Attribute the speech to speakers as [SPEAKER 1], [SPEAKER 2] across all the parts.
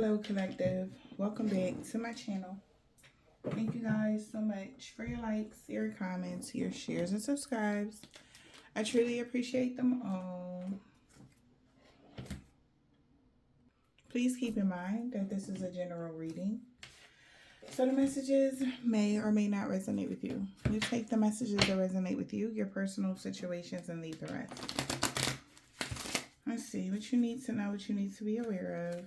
[SPEAKER 1] Hello, collective. Welcome back to my channel. Thank you guys so much for your likes, your comments, your shares, and subscribes. I truly appreciate them all. Please keep in mind that this is a general reading, so the messages may or may not resonate with you. You take the messages that resonate with you, your personal situations, and leave the rest. Let's see what you need to know, what you need to be aware of.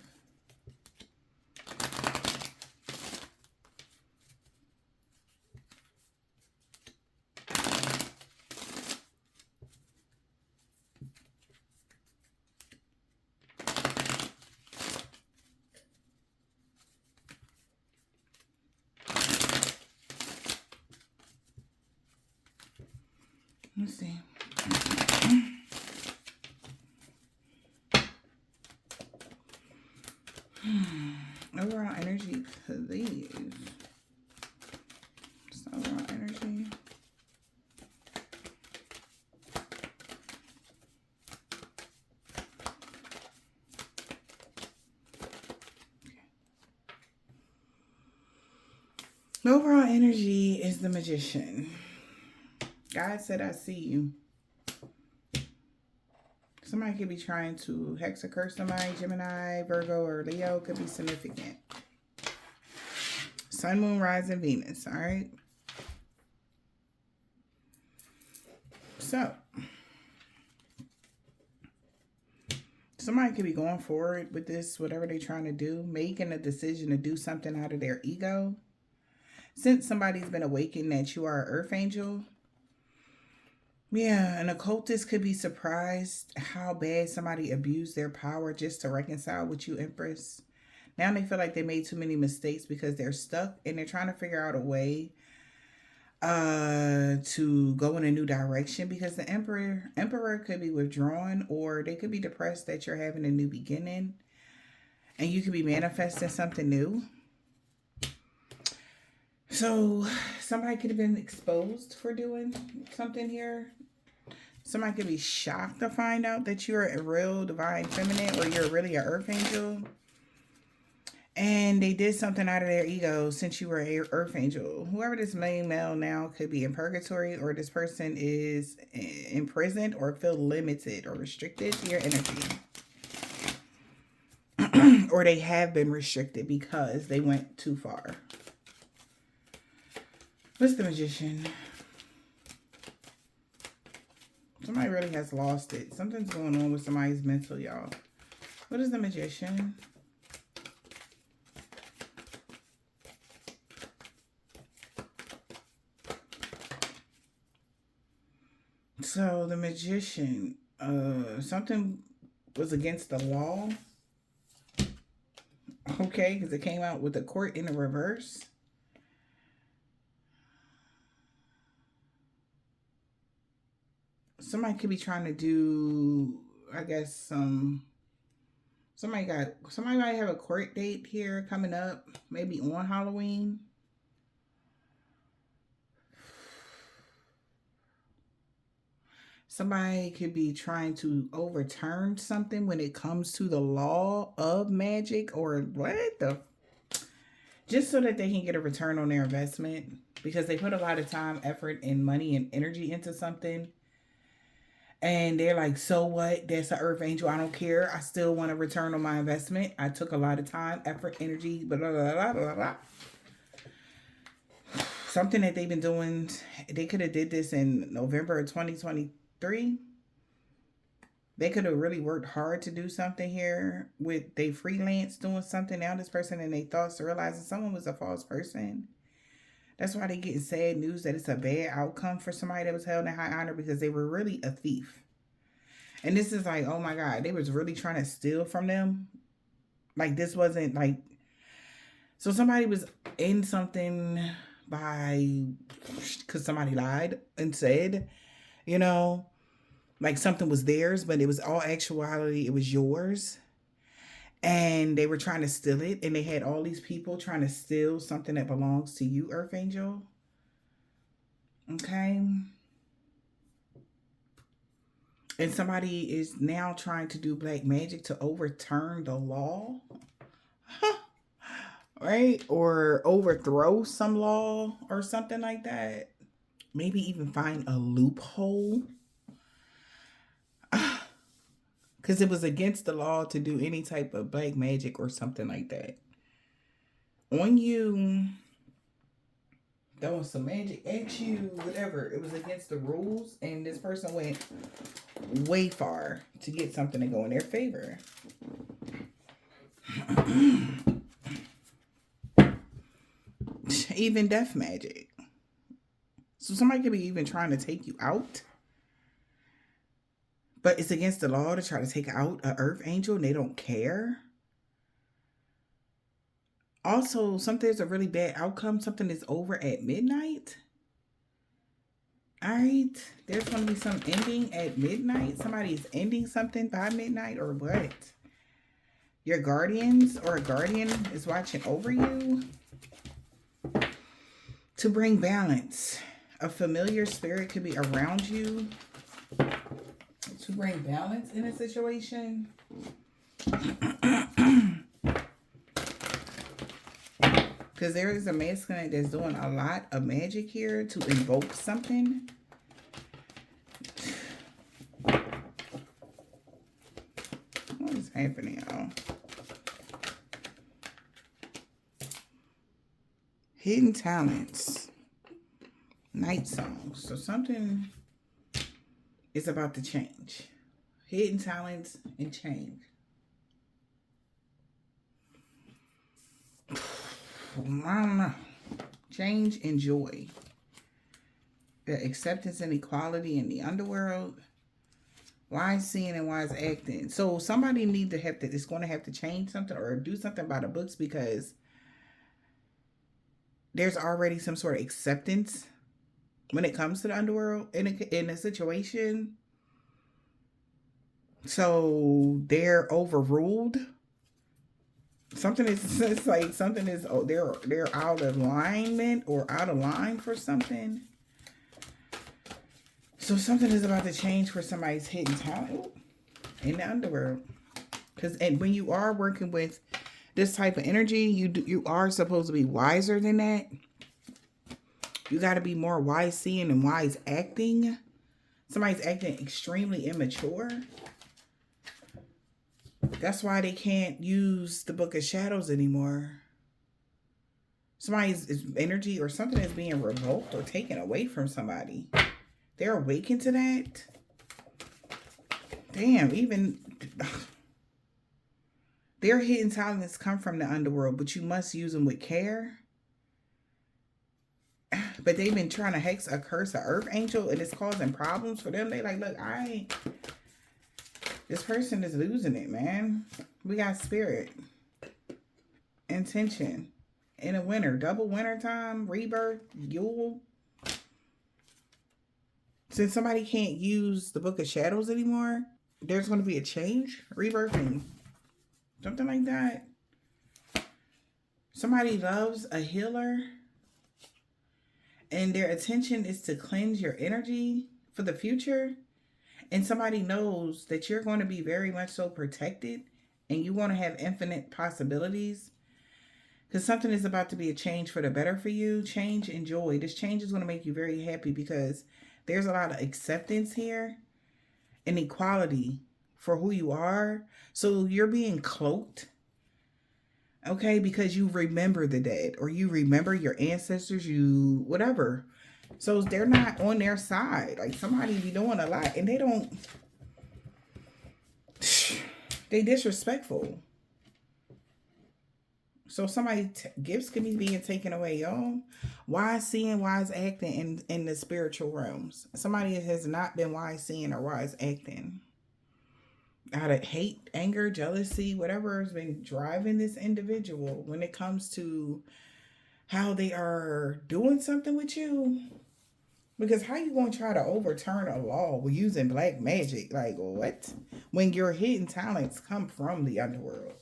[SPEAKER 1] Let's see. Overall energy, please. Just overall energy. Overall energy is the Magician. God said, I see you. Somebody could be trying to hex or curse somebody. Gemini, Virgo, or Leo could be significant. Sun, Moon, Rising, Venus. All right. So, somebody could be going forward with this, whatever they're trying to do, making a decision to do something out of their ego. Since somebody's been awakened that you are an earth angel, yeah, an occultist could be surprised how bad somebody abused their power just to reconcile with you, Empress. Now they feel like they made too many mistakes because they're stuck and they're trying to figure out a way to go in a new direction, because the emperor could be withdrawn, or they could be depressed that you're having a new beginning and you could be manifesting something new. So somebody could have been exposed for doing something here. Somebody could be shocked to find out that you're a real divine feminine, or you're really an earth angel. And they did something out of their ego since you were an earth angel. Whoever this main male now could be in purgatory, or this person is imprisoned or feel limited or restricted to your energy. Or they have been restricted because they went too far. What's the Magician? Somebody really has lost it. Something's going on with somebody's mental, y'all. What is the Magician? So the Magician, something was against the law. Okay, because it came out with the court in the reverse. Somebody could be trying to do, I guess, somebody might have a court date here coming up, maybe on Halloween. Somebody could be trying to overturn something when it comes to the law of magic, or what the, just so that they can get a return on their investment, because they put a lot of time, effort, and money and energy into something. And they're like, so what? That's an earth angel. I don't care. I still want a return on my investment. I took a lot of time, effort, energy, blah, blah, blah, blah, blah. Something that they've been doing. They could have did this in November of 2023. They could have really worked hard to do something here with they freelance doing something. Now this person and they thoughts realizing someone was a false person. That's why they getting sad news that it's a bad outcome for somebody that was held in high honor, because they were really a thief. And this is like, oh my God, they was really trying to steal from them. Like, this wasn't like, so somebody was in something because somebody lied and said, like something was theirs, but it was all actuality, it was yours. And they were trying to steal it, and they had all these people trying to steal something that belongs to you, Earth Angel. Okay. And somebody is now trying to do black magic to overturn the law. Right? Or overthrow some law or something like that. Maybe even find a loophole. Because it was against the law to do any type of black magic or something like that. On you, throwing some magic at you, whatever. It was against the rules, and this person went way far to get something to go in their favor. Even death magic. So somebody could be even trying to take you out, but it's against the law to try to take out an earth angel and they don't care. Also, something's a really bad outcome. Something is over at midnight. All right. There's going to be some ending at midnight. Somebody's ending something by midnight or what? Your guardians or a guardian is watching over you to bring balance. A familiar spirit could be around you to bring balance in a situation. Because there is a masculine that's doing a lot of magic here to invoke something. What is happening, y'all? Hidden talents. Night songs. So something is about to change. Hidden talents and change. I don't know. Change and joy. The acceptance and equality in the underworld. Wise seeing and wise acting. So somebody is going to have to change something or do something by the books because there's already some sort of acceptance when it comes to the underworld in a situation. So they're overruled. Something is, it's like something is, they're out of alignment or out of line for something. So something is about to change for somebody's hidden talent in the underworld. Because when you are working with this type of energy, you are supposed to be wiser than that. You got to be more wise seeing and wise acting. Somebody's acting extremely immature. That's why they can't use the Book of Shadows anymore. Somebody's energy or something is being revoked or taken away from somebody. They're awakened to that. Damn, even their hidden talents come from the underworld, but you must use them with care. But they've been trying to hex a curse an earth angel and it's causing problems for them. They like, look, this person is losing it, man. We got spirit. Intention. In a winter. Double winter time. Rebirth. Yule. Since somebody can't use the Book of Shadows anymore, there's going to be a change. Rebirthing. Something like that. Somebody loves a healer. And their intention is to cleanse your energy for the future. And somebody knows that you're going to be very much so protected and you want to have infinite possibilities because something is about to be a change for the better for you. Change and joy. This change is going to make you very happy because there's a lot of acceptance here and equality for who you are. So you're being cloaked, okay, because you remember the dead or you remember your ancestors, you whatever. So they're not on their side. Like somebody be doing a lot and they disrespectful. So gifts can be being taken away, y'all. Wise seeing, wise acting in the spiritual realms. Somebody has not been wise seeing or wise acting. Out of hate, anger, jealousy, whatever has been driving this individual when it comes to how they are doing something with you. Because how you going to try to overturn a law with using black magic? Like, what? When your hidden talents come from the underworld.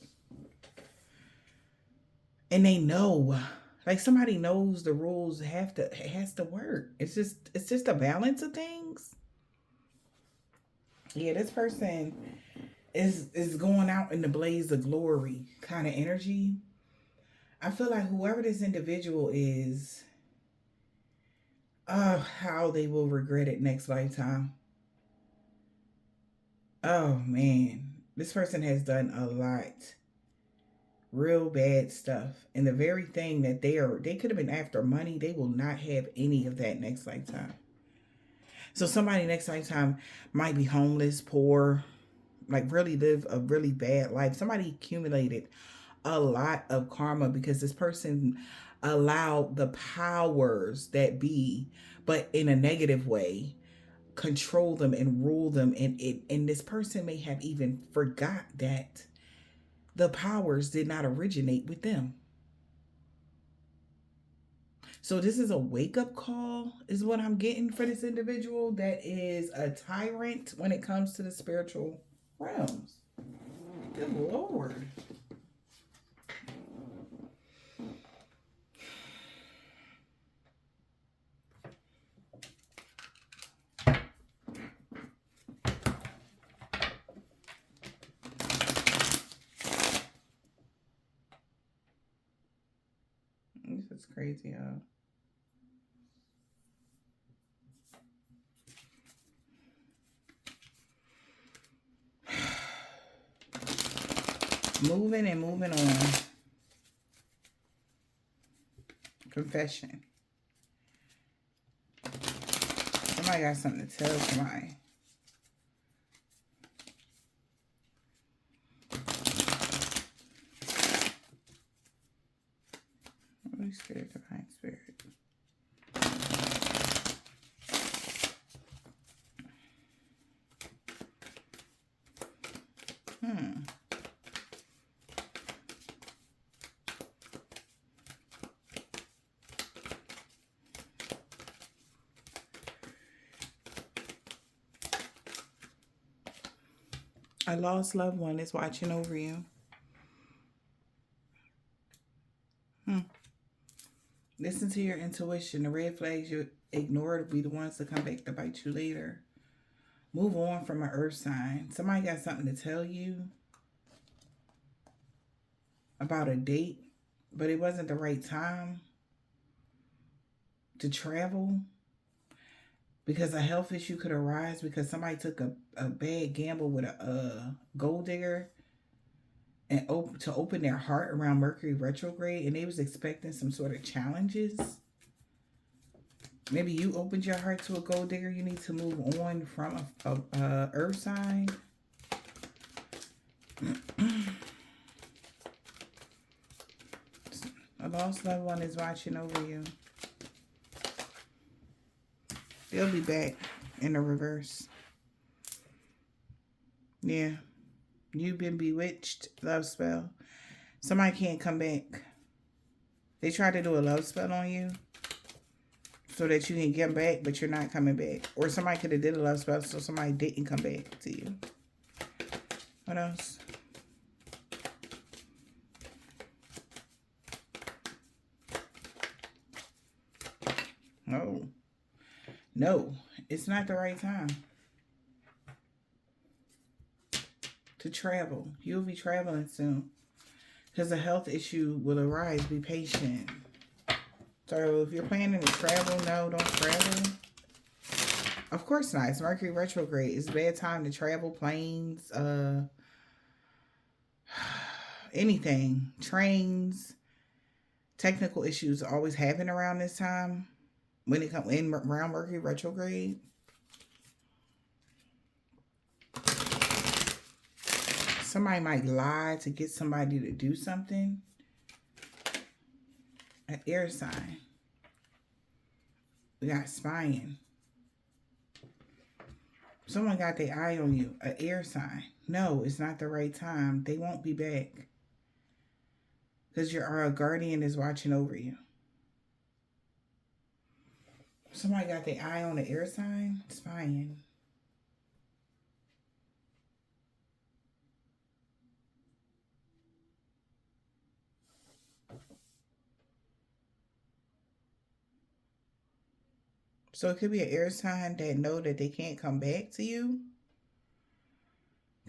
[SPEAKER 1] And they know. Like, somebody knows the rules it has to work. It's just a balance of things. Yeah, this person is going out in the blaze of glory kind of energy. I feel like whoever this individual is, how they will regret it next lifetime. Oh man, this person has done a lot, real bad stuff, and the very thing that they could have been after money, they will not have any of that next lifetime. So somebody next lifetime might be homeless, poor, like really live a really bad life. Somebody accumulated a lot of karma because this person allowed the powers that be, but in a negative way, control them and rule them. And this person may have even forgot that the powers did not originate with them. So this is a wake up call, is what I'm getting for this individual that is a tyrant when it comes to the spiritual realms. Good Lord. This is crazy, huh? Moving and moving on. Confession. Somebody got something to tell somebody. Holy Spirit, Divine Spirit. A lost loved one is watching over you. Listen to your intuition. The red flags you ignored will be the ones to come back to bite you later. Move on from an earth sign. Somebody got something to tell you about a date, but it wasn't the right time to travel because a health issue could arise because somebody took a bad gamble with a gold digger and to open their heart around Mercury retrograde, and they was expecting some sort of challenges. Maybe you opened your heart to a gold digger. You need to move on from a earth sign. A lost loved one is watching over you. They'll be back in the reverse. Yeah. You've been bewitched. Love spell. Somebody can't come back. They tried to do a love spell on you so that you can get back, but you're not coming back. Or somebody could have did a love spell so somebody didn't come back to you. What else? No. No, it's not the right time to travel. You'll be traveling soon because a health issue will arise. Be patient. So if you're planning to travel, no, don't travel. Of course not. It's Mercury retrograde. It's a bad time to travel. Planes, anything. Trains. Technical issues always happen around this time when it comes in around Mercury retrograde. Somebody might lie to get somebody to do something. An air sign. We got spying. Someone got their eye on you. An air sign. No, it's not the right time. They won't be back. Because your guardian is watching over you. Somebody got their eye on the air sign. Spying. So it could be an air sign that know that they can't come back to you.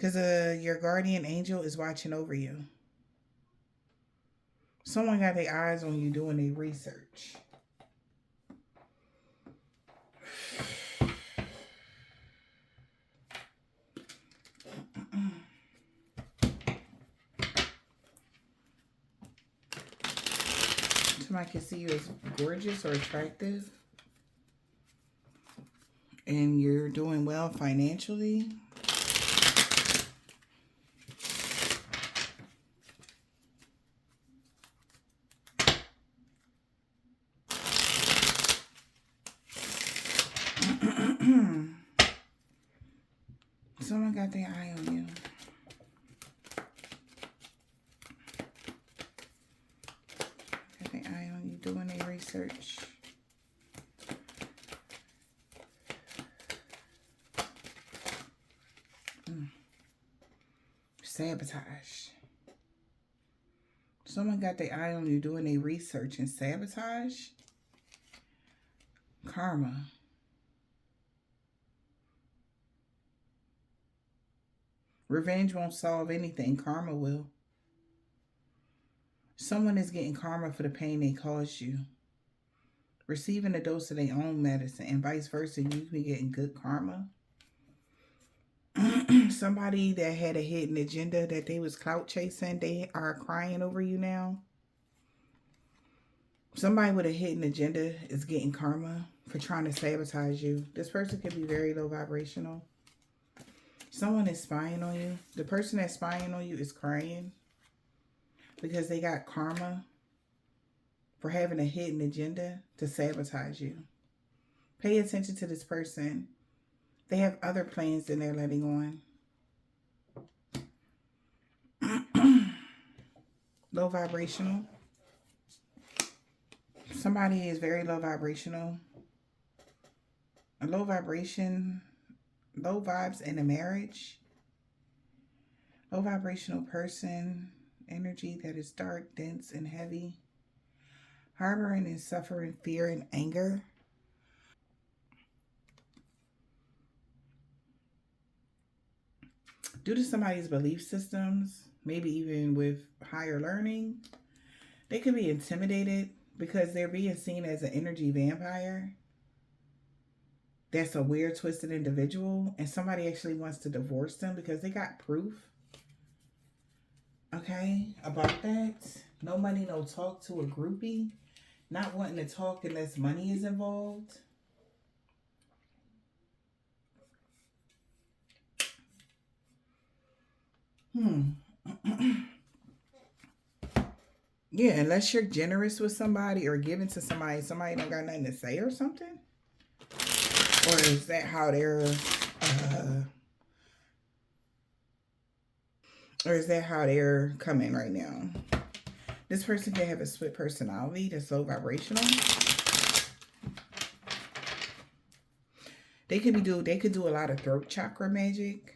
[SPEAKER 1] Because your guardian angel is watching over you. Someone got their eyes on you doing their research. Somebody can see you as gorgeous or attractive. And you're doing well financially. Someone got their eye on you. Got their eye on you doing their research. Sabotage. Someone got their eye on you doing their research and sabotage. Karma. Revenge won't solve anything. Karma will. Someone is getting karma for the pain they caused you. Receiving a dose of their own medicine and vice versa. You can be getting good karma. Somebody that had a hidden agenda that they was clout chasing, they are crying over you now. Somebody with a hidden agenda is getting karma for trying to sabotage you. This person could be very low vibrational. Someone is spying on you. The person that's spying on you is crying because they got karma for having a hidden agenda to sabotage you. Pay attention to this person. They have other plans than they're letting on. Low vibrational. Somebody is very low vibrational. A low vibration, low vibes in a marriage. Low vibrational person, energy that is dark, dense, and heavy. Harboring and suffering fear and anger. Due to somebody's belief systems, maybe even with higher learning, they could be intimidated because they're being seen as an energy vampire. That's a weird, twisted individual, and somebody actually wants to divorce them because they got proof, okay, about that. No money, no talk to a groupie. Not wanting to talk unless money is involved. Yeah, unless you're generous with somebody or giving to somebody, somebody don't got nothing to say or something. Or is that how they're coming right now? This person can have a split personality that's low vibrational. They could do a lot of throat chakra magic.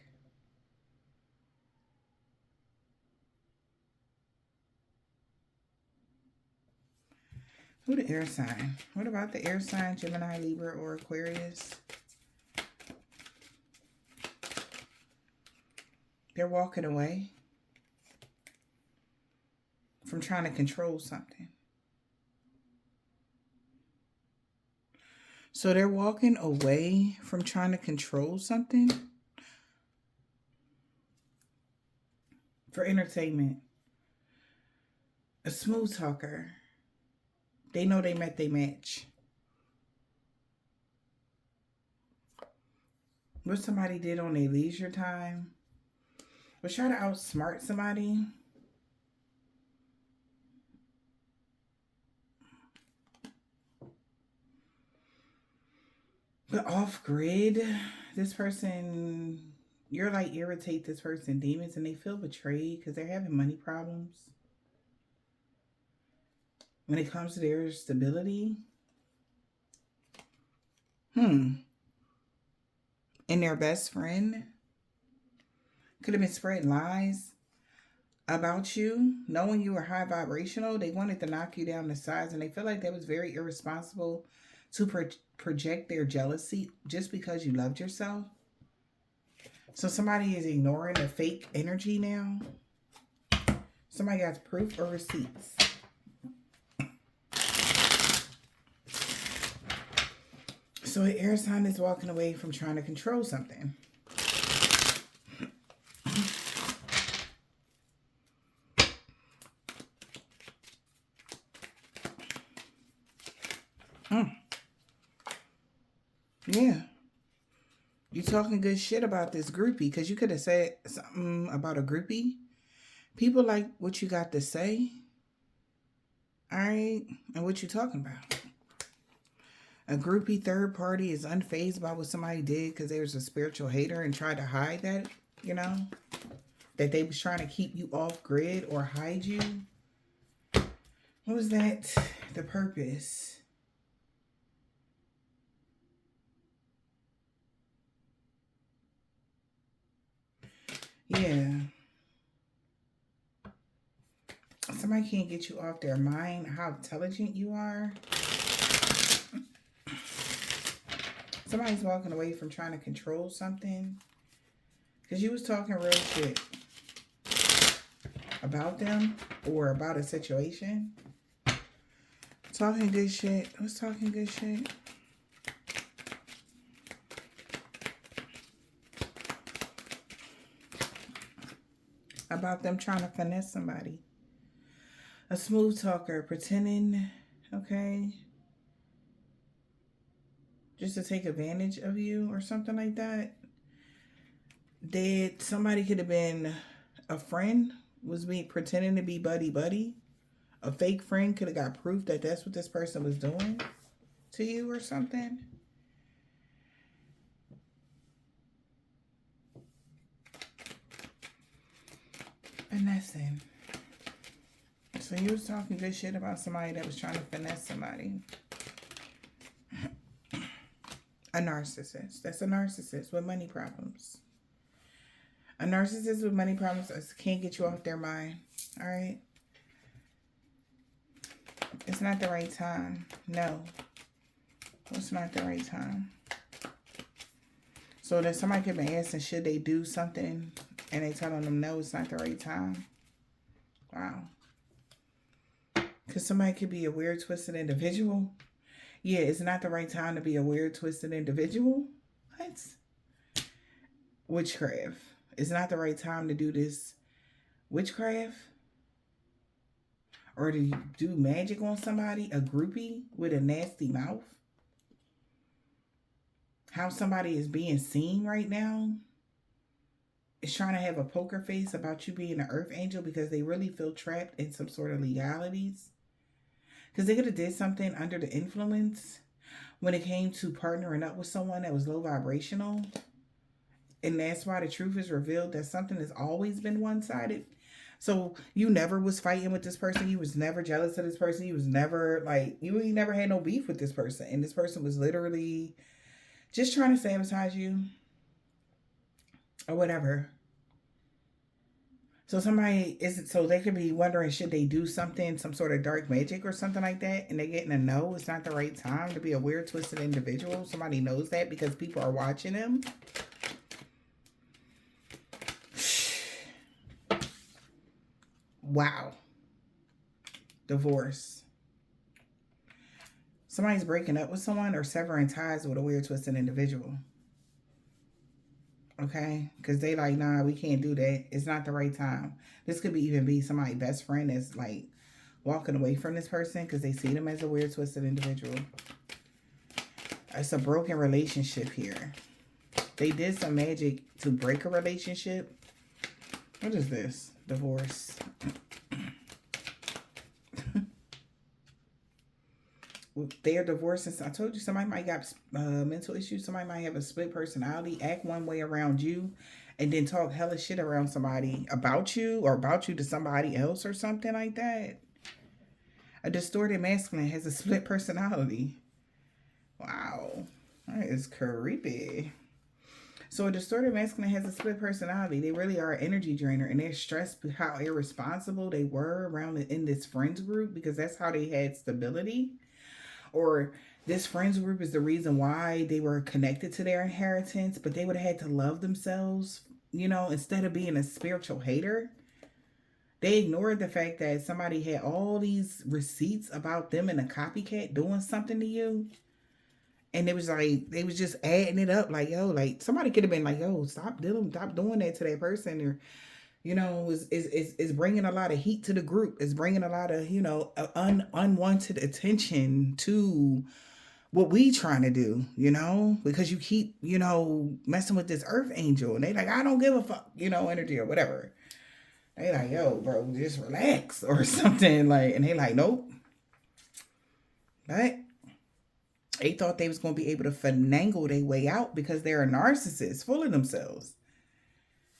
[SPEAKER 1] Who the air sign? What about the air sign? Gemini, Libra, or Aquarius? They're walking away from trying to control something. So they're walking away from trying to control something for entertainment. A smooth talker. They know they met their match. What somebody did on their leisure time was try to outsmart somebody. But off grid, this person, you're like irritate this person demons and they feel betrayed because they're having money problems. When it comes to their stability. And their best friend could have been spreading lies about you, knowing you were high vibrational. They wanted to knock you down to size, and they feel like that was very irresponsible to project their jealousy just because you loved yourself. So somebody is ignoring the fake energy now. Somebody got proof or receipts. So an air sign is walking away from trying to control something. Yeah. You talking good shit about this groupie because you could have said something about a groupie. People like what you got to say. All right. And what you talking about? A groupie third party is unfazed by what somebody did because they was a spiritual hater and tried to hide that, you know? That they was trying to keep you off grid or hide you. What was that? The purpose. Yeah. Somebody can't get you off their mind, how intelligent you are. Somebody's walking away from trying to control something. Because you was talking real shit about them or about a situation. Talking good shit. Who's talking good shit? About them trying to finesse somebody. A smooth talker pretending, okay, just to take advantage of you or something like that. Somebody could have been a friend, was me pretending to be buddy. A fake friend could have got proof that that's what this person was doing to you or something. Finessing. So you was talking good shit about somebody that was trying to finesse somebody. A narcissist. That's a narcissist with money problems. A narcissist with money problems can't get you off their mind. All right? It's not the right time. No. It's not the right time. So that somebody could be asking, should they do something? And they telling them, no, it's not the right time. Wow. Because somebody could be a weird, twisted individual. Yeah, it's not the right time to be a weird, twisted individual. What? Witchcraft. It's not the right time to do this witchcraft. Or to do magic on somebody. A groupie with a nasty mouth. How somebody is being seen right now is trying to have a poker face about you being an earth angel because they really feel trapped in some sort of legalities. Because they could have did something under the influence when it came to partnering up with someone that was low vibrational. And that's why the truth is revealed that something has always been one-sided. So you never was fighting with this person. You was never jealous of this person. You was never like, you never had no beef with this person. And this person was literally just trying to sabotage you or whatever. So so they could be wondering, should they do something, some sort of dark magic or something like that? And they're getting a no, it's not the right time to be a weird, twisted individual. Somebody knows that because people are watching them. Wow. Divorce. Somebody's breaking up with someone or severing ties with a weird, twisted individual. Okay? Because they like, nah, we can't do that. It's not the right time. This could even be somebody's best friend that's like walking away from this person because they see them as a weird, twisted individual. It's a broken relationship here. They did some magic to break a relationship. What is this? Divorce. They are divorcing. I told you somebody might got mental issues. Somebody might have a split personality, act one way around you, and then talk hella shit around somebody about you or about you to somebody else or something like that. A distorted masculine has a split personality. Wow. That is creepy. So a distorted masculine has a split personality. They really are an energy drainer, and they're stressed how irresponsible they were around in this friends group because that's how they had stability. Or This friends group is the reason why they were connected to their inheritance, but they would have had to love themselves, instead of being a spiritual hater. They ignored the fact that somebody had all these receipts about them and a copycat doing something to you. And it was like, they was just adding it up like, yo, like somebody could have been like, yo, stop doing that to that person. Or, is bringing a lot of heat to the group. It's bringing a lot of, unwanted attention to what we trying to do, because you keep, messing with this earth angel. And they like, I don't give a fuck, energy or whatever. They like, yo, bro, just relax or something. Like, and they like, nope. But they thought they was going to be able to finagle their way out because they're a narcissist, full of themselves.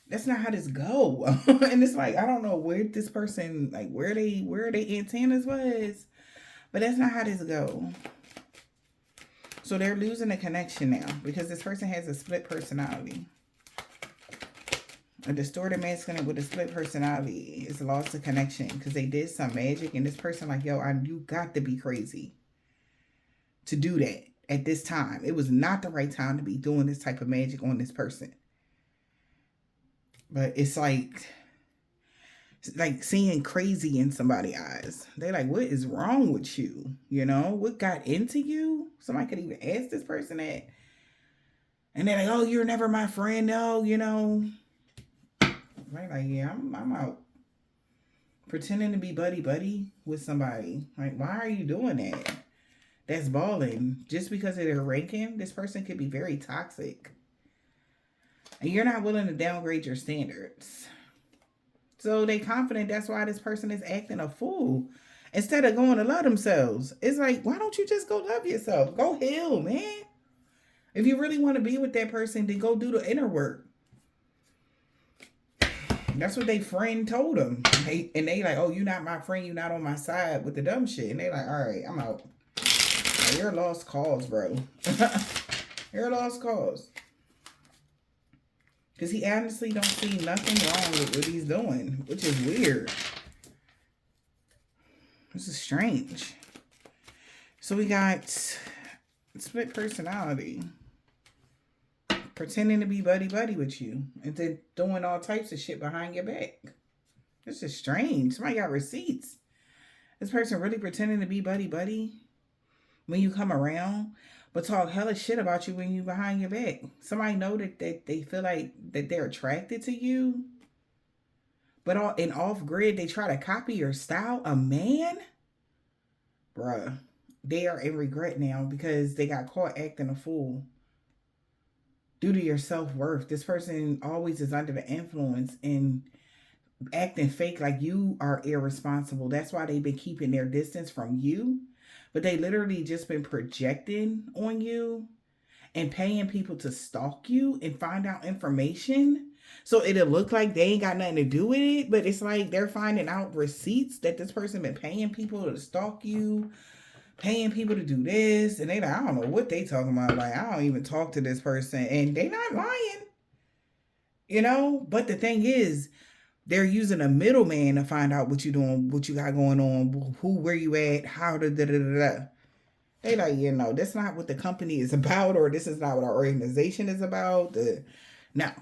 [SPEAKER 1] That's not how this go. And it's like, I don't know where this person, like where they antennas was, but that's not how this go. So they're losing a connection now because this person has a split personality. A distorted masculine with a split personality is lost a connection because they did some magic, and this person like, yo, you got to be crazy to do that at this time. It was not the right time to be doing this type of magic on this person. But it's like seeing crazy in somebody's eyes. They're like, what is wrong with you? What got into you? Somebody could even ask this person that. And they're like, oh, you're never my friend. No, Right? Like, yeah, I'm out. Pretending to be buddy with somebody. Like, why are you doing that? That's balling. Just because of their ranking, this person could be very toxic. And you're not willing to downgrade your standards. So they confident that's why this person is acting a fool. Instead of going to love themselves. It's like, why don't you just go love yourself? Go heal, man. If you really want to be with that person, then go do the inner work. That's what they friend told them. They like, oh, you're not my friend. You're not on my side with the dumb shit. And they like, all right, I'm out. Oh, you're a lost cause, bro. You're a lost cause. Because he honestly don't see nothing wrong with what he's doing, which is weird. This is strange. So we got split personality. Pretending to be buddy with you. And then doing all types of shit behind your back. This is strange. Somebody got receipts. This person really pretending to be buddy when you come around, but talk hella shit about you when you behind your back. Somebody know that they feel like that they're attracted to you, but off grid they try to copy your style. A man, bruh, they are in regret now because they got caught acting a fool. Due to your self-worth, this person always is under the influence and acting fake like you are irresponsible. That's why they've been keeping their distance from you. But they literally just been projecting on you and paying people to stalk you and find out information. So it'll look like they ain't got nothing to do with it, but it's like they're finding out receipts that this person been paying people to stalk you, paying people to do this. And they like, I don't know what they talking about. Like, I don't even talk to this person. And they not lying. But the thing is, they're using a middleman to find out what you doing, what you got going on, where you at, how da da da da. They like, that's not what the company is about, or this is not what our organization is about. No.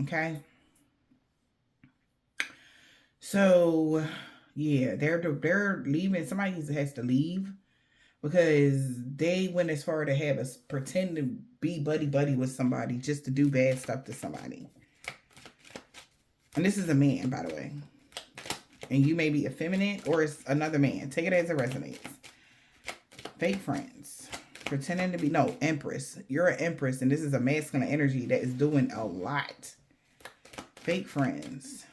[SPEAKER 1] Okay. So yeah, they're leaving. Somebody has to leave because they went as far to have us pretend to be buddy with somebody just to do bad stuff to somebody. And this is a man, by the way. And you may be effeminate or it's another man. Take it as it resonates. Fake friends. Pretending to be, no, empress. You're an empress and this is a masculine energy that is doing a lot. Fake friends.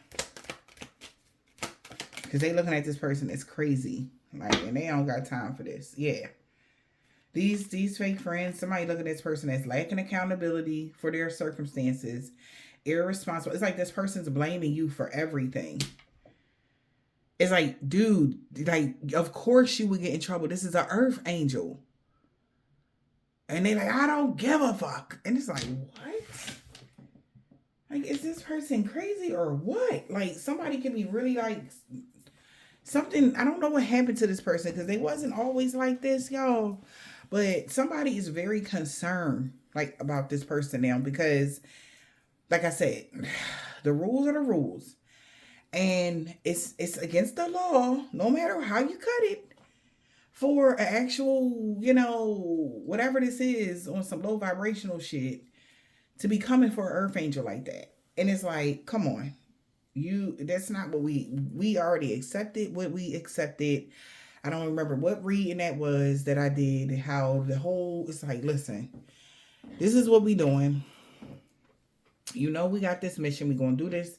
[SPEAKER 1] Because they looking at this person as crazy. Like, and they don't got time for this. Yeah. These fake friends, somebody looking at this person as lacking accountability for their circumstances. Irresponsible. It's like this person's blaming you for everything. It's like, dude, like, of course you would get in trouble. This is an earth angel. And they like, I don't give a fuck. And it's like, what? Like, is this person crazy or what? Like, somebody could be really like something. I don't know what happened to this person because they wasn't always like this, y'all. But somebody is very concerned like about this person now because, like I said, the rules are the rules. And it's against the law, no matter how you cut it, for an actual, whatever this is on some low vibrational shit to be coming for an earth angel like that. And it's like, come on. That's not what we already accepted what we accepted. I don't remember what reading that was that I did, how the whole, it's like, listen, this is what we doing. We got this mission. We gonna do this.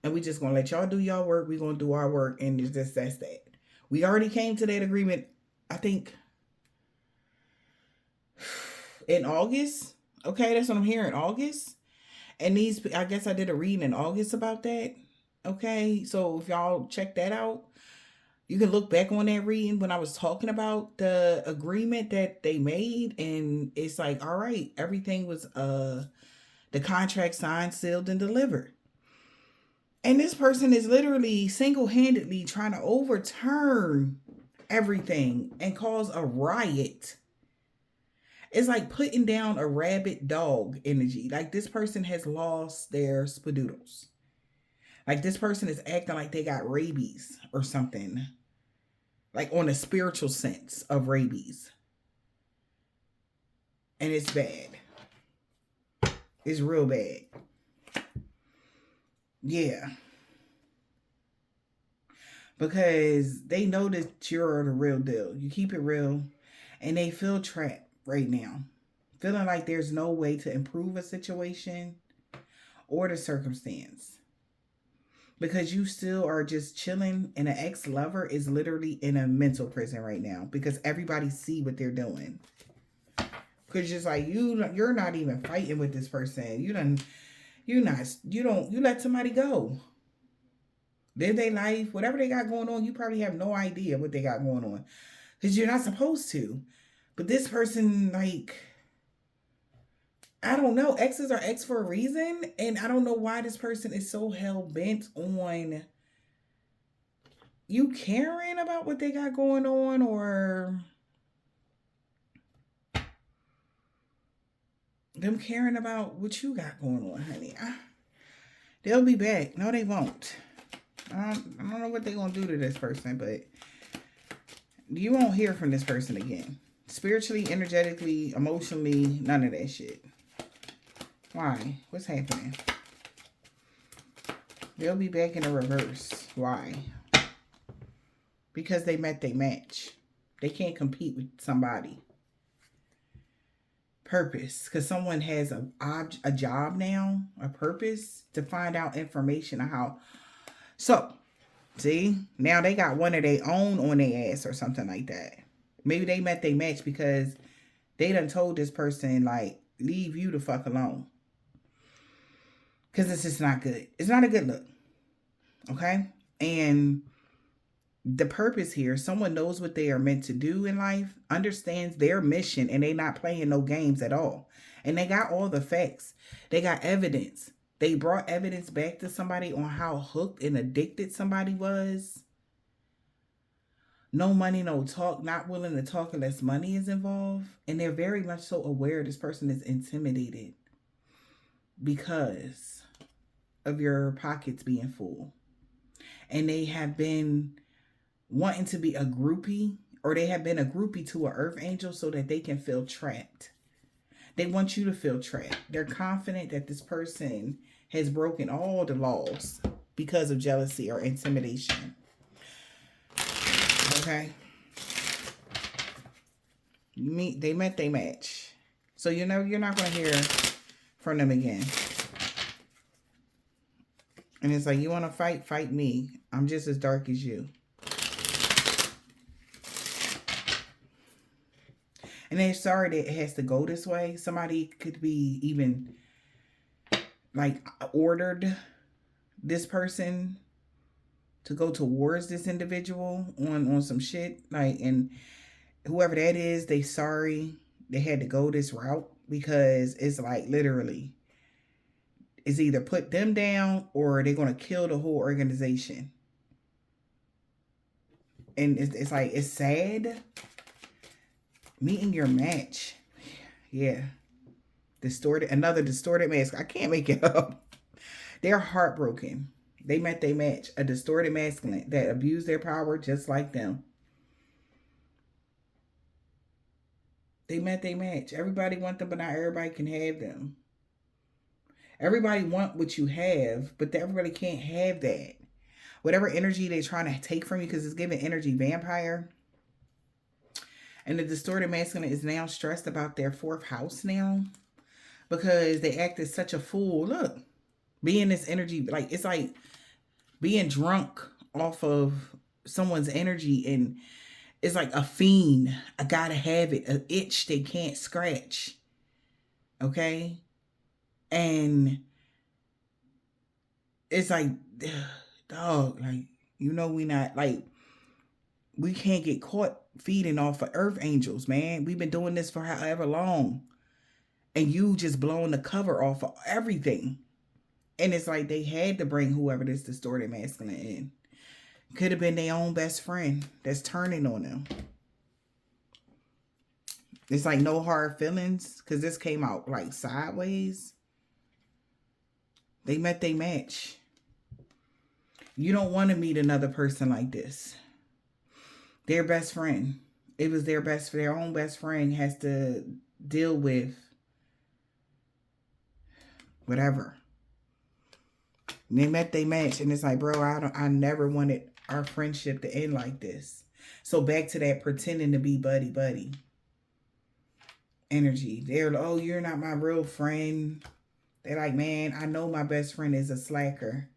[SPEAKER 1] And we just gonna let y'all do y'all work. We gonna do our work. And it's just, that's that. We already came to that agreement, I think, in August. Okay, that's what I'm hearing, August. And I guess I did a reading in August about that. Okay, so if y'all check that out, you can look back on that reading when I was talking about the agreement that they made. And it's like, all right, everything was the contract signed, sealed, and delivered. And this person is literally single-handedly trying to overturn everything and cause a riot. It's like putting down a rabid dog energy. Like this person has lost their spadoodles. Like this person is acting like they got rabies or something. Like on a spiritual sense of rabies. And it's bad. It's real bad. Yeah. Because they know that you're the real deal. You keep it real. And they feel trapped right now. Feeling like there's no way to improve a situation or the circumstance. Because you still are just chilling, and an ex-lover is literally in a mental prison right now. Because everybody see what they're doing. Because just like you're not even fighting with this person. You let somebody go. Live their life, whatever they got going on, you probably have no idea what they got going on. Because you're not supposed to. But this person, like, I don't know. Exes are ex for a reason. And I don't know why this person is so hell-bent on you caring about what they got going on, or them caring about what you got going on, honey. They'll be back. No, they won't. I don't know what they're going to do to this person, but you won't hear from this person again. Spiritually, energetically, emotionally, none of that shit. Why? What's happening? They'll be back in the reverse. Why? Because they met their match. They can't compete with somebody. Purpose. Because someone has a job now, a purpose to find out information on how. So, see, now they got one of their own on their ass or something like that. Maybe they met their match because they done told this person, like, leave you the fuck alone. Because it's just not good. It's not a good look. Okay? And the purpose here, someone knows what they are meant to do in life, understands their mission, and they not playing no games at all. And they got all the facts. They got evidence. They brought evidence back to somebody on how hooked and addicted somebody was. No money, no talk, not willing to talk unless money is involved. And they're very much so aware this person is intimidated because of your pockets being full. And they have been wanting to be a groupie, or they have been a groupie to an earth angel so that they can feel trapped. They want you to feel trapped. They're confident that this person has broken all the laws because of jealousy or intimidation. Okay? They met their match. So you're not going to hear from them again. And it's like, you want to fight? Fight me. I'm just as dark as you. And they're sorry that it has to go this way. Somebody could be even like ordered this person to go towards this individual on some shit. Like, and whoever that is, they sorry they had to go this route, because it's like literally it's either put them down or they're going to kill the whole organization. And it's like, it's sad. Meeting your match. Yeah. Another distorted mask. I can't make it up. They're heartbroken. They met their match, a distorted masculine that abused their power just like them. They met their match. Everybody want them, but not everybody can have them. Everybody want what you have, but everybody can't have that. Whatever energy they're trying to take from you, because it's giving energy vampire. And the distorted masculine is now stressed about their fourth house now because they acted such a fool. Look, being this energy, like it's like being drunk off of someone's energy, and it's like a fiend. I gotta have it, an itch they can't scratch. Okay? And it's like, dog, like, we not, like, we can't get caught feeding off of earth angels, man. We've been doing this for however long. And you just blowing the cover off of everything. And it's like they had to bring whoever this distorted masculine in. Could have been their own best friend that's turning on them. It's like no hard feelings, because this came out like sideways. They met their match. You don't want to meet another person like this. Their best friend. It was their own best friend has to deal with whatever. And they met their match, and it's like, bro, I never wanted our friendship to end like this. So back to that pretending to be buddy energy. They're like, oh, you're not my real friend. They're like, man, I know my best friend is a slacker.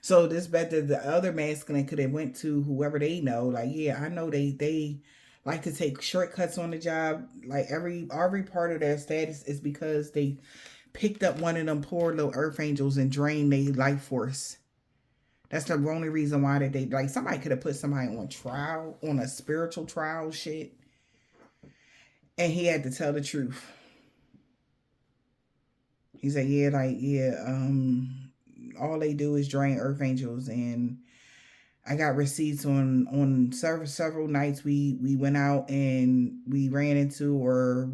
[SPEAKER 1] So this better the other masculine could have went to whoever they know. Like, yeah, I know they like to take shortcuts on the job. Like every part of their status is because they picked up one of them poor little earth angels and drained their life force. That's the only reason why that they, like, somebody could have put somebody on trial, on a spiritual trial shit. And he had to tell the truth. He said, all they do is drain earth angels. And I got receipts on several nights we went out and we ran into, or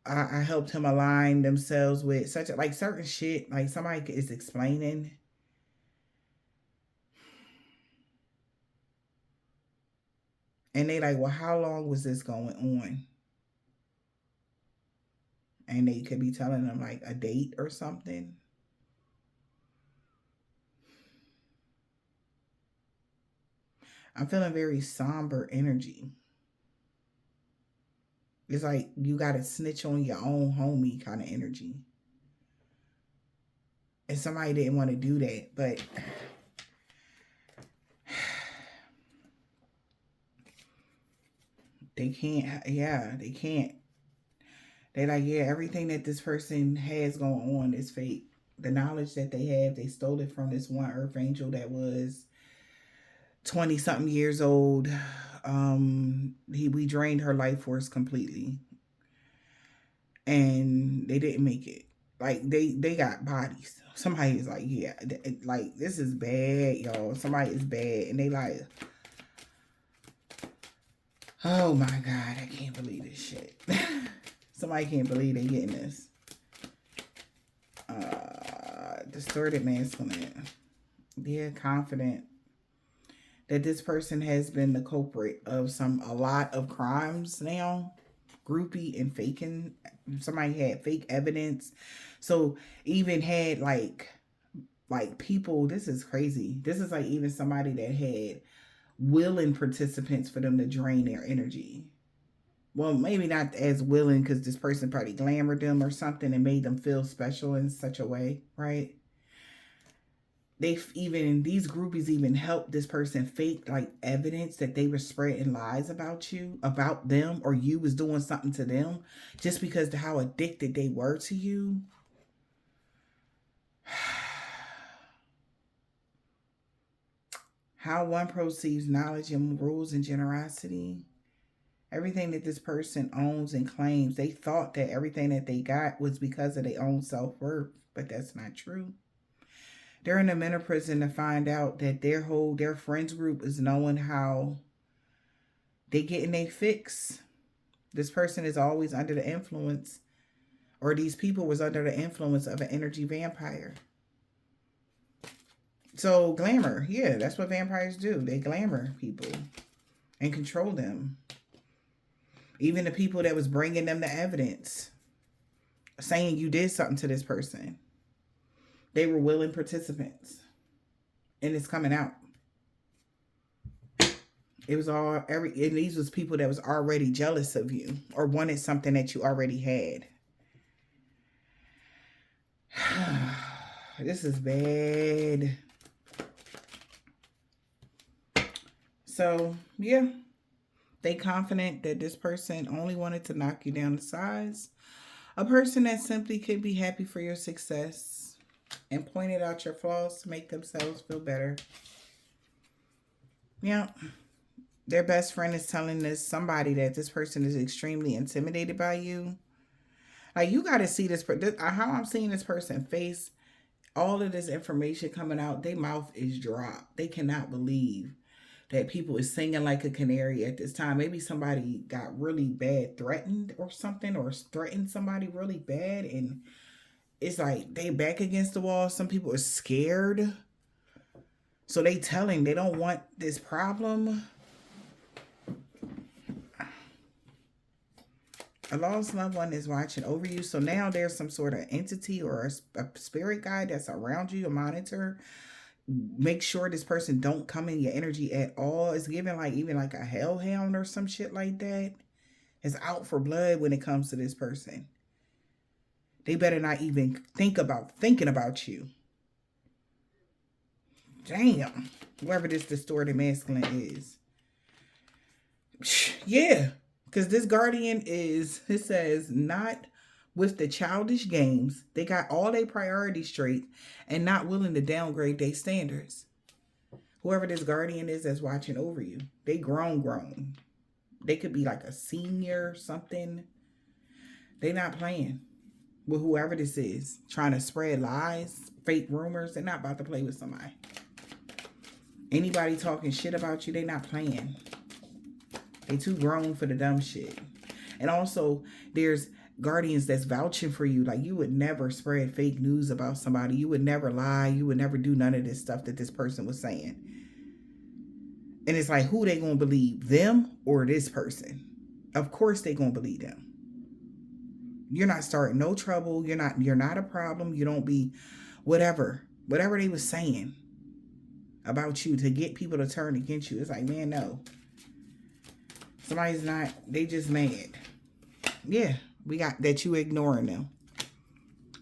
[SPEAKER 1] I helped him align themselves with such like certain shit. Like somebody is explaining. And they like, well, how long was this going on? And they could be telling them like a date or something. I'm feeling very somber energy. It's like you got to snitch on your own homie kind of energy. And somebody didn't want to do that, but they can't. Yeah, they can't. They're like, yeah, everything that this person has going on is fake. The knowledge that they have, they stole it from this one earth angel that was 20 something years old. We drained her life force completely. And they didn't make it. Like they got bodies. Somebody is like, yeah, like this is bad, y'all. Somebody is bad. And they like, oh my God, I can't believe this shit. Somebody can't believe they getting this. Distorted masculine. Yeah, confident that this person has been the culprit of a lot of crimes now. Groupie and faking. Somebody had fake evidence. So even had like people, this is crazy. This is like even somebody that had willing participants for them to drain their energy. Well, maybe not as willing, because this person probably glamored them or something and made them feel special in such a way, right? These groupies even helped this person fake like evidence that they were spreading lies about you, about them, or you was doing something to them just because of how addicted they were to you. How one perceives knowledge and rules and generosity. Everything that this person owns and claims, they thought that everything that they got was because of their own self-worth, but that's not true. They're in the mental prison to find out that their friends group is knowing how they getting their fix. This person is always under the influence, or these people was under the influence of an energy vampire. So glamour, yeah, that's what vampires do. They glamour people and control them. Even the people that was bringing them the evidence, saying you did something to this person, they were willing participants, and it's coming out. It was all and these was people that was already jealous of you or wanted something that you already had. This is bad. So yeah, they confident that this person only wanted to knock you down to size. A person that simply could be happy for your success and pointed out your flaws to make themselves feel better. Yeah. Their best friend is telling somebody that this person is extremely intimidated by you. Like, you got to see this, how I'm seeing this person face all of this information coming out. Their mouth is dropped. They cannot believe that people is singing like a canary at this time. Maybe somebody got really bad threatened or something, or threatened somebody really bad, and it's like they back against the wall. Some people are scared, so they don't want this problem. A lost loved one is watching over you. So now there's some sort of entity or a spirit guide that's around you, a monitor. Make sure this person don't come in your energy at all. It's giving like even like a hellhound or some shit like that. It's out for blood when it comes to this person. They better not even thinking about you. Damn. Whoever this distorted masculine is. Yeah. Because this guardian is, it says, not with the childish games. They got all their priorities straight and not willing to downgrade their standards. Whoever this guardian is that's watching over you, they grown. They could be like a senior or something. They not playing with whoever this is. Trying to spread lies, fake rumors. They're not about to play with somebody. Anybody talking shit about you, they not playing. They too grown for the dumb shit. And also, there's guardians that's vouching for you. Like, you would never spread fake news about somebody. You would never lie. You would never do none of this stuff that this person was saying. And it's like, who they gonna believe? Them or this person? Of course they gonna believe them. You're not starting no trouble. You're not a problem. You don't be whatever they was saying about you to get people to turn against you. It's like, man, no. Somebody's not, they just mad. Yeah, we got that you ignoring them.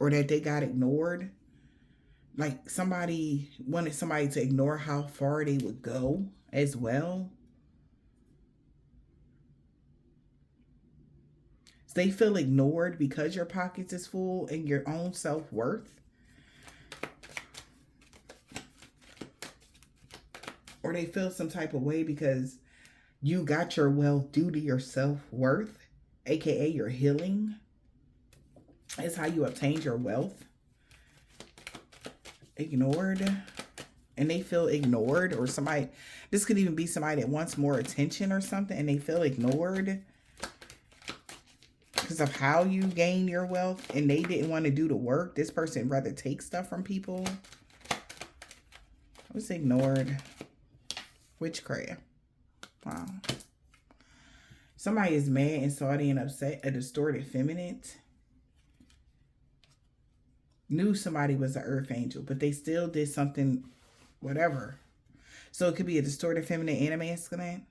[SPEAKER 1] Or that they got ignored. Like, somebody wanted somebody to ignore how far they would go as well. So they feel ignored because your pockets is full and your own self-worth. Or they feel some type of way because you got your wealth due to your self-worth, aka your healing. It's how you obtained your wealth. Ignored. And they feel ignored, or somebody, this could even be somebody that wants more attention or something, and they feel ignored because of how you gain your wealth, and they didn't want to do the work. This person rather take stuff from people. What's ignored? Witchcraft. Wow. Somebody is mad and salty and upset. A distorted feminine. Knew somebody was an earth angel, but they still did something, whatever. So it could be a distorted feminine and a masculine.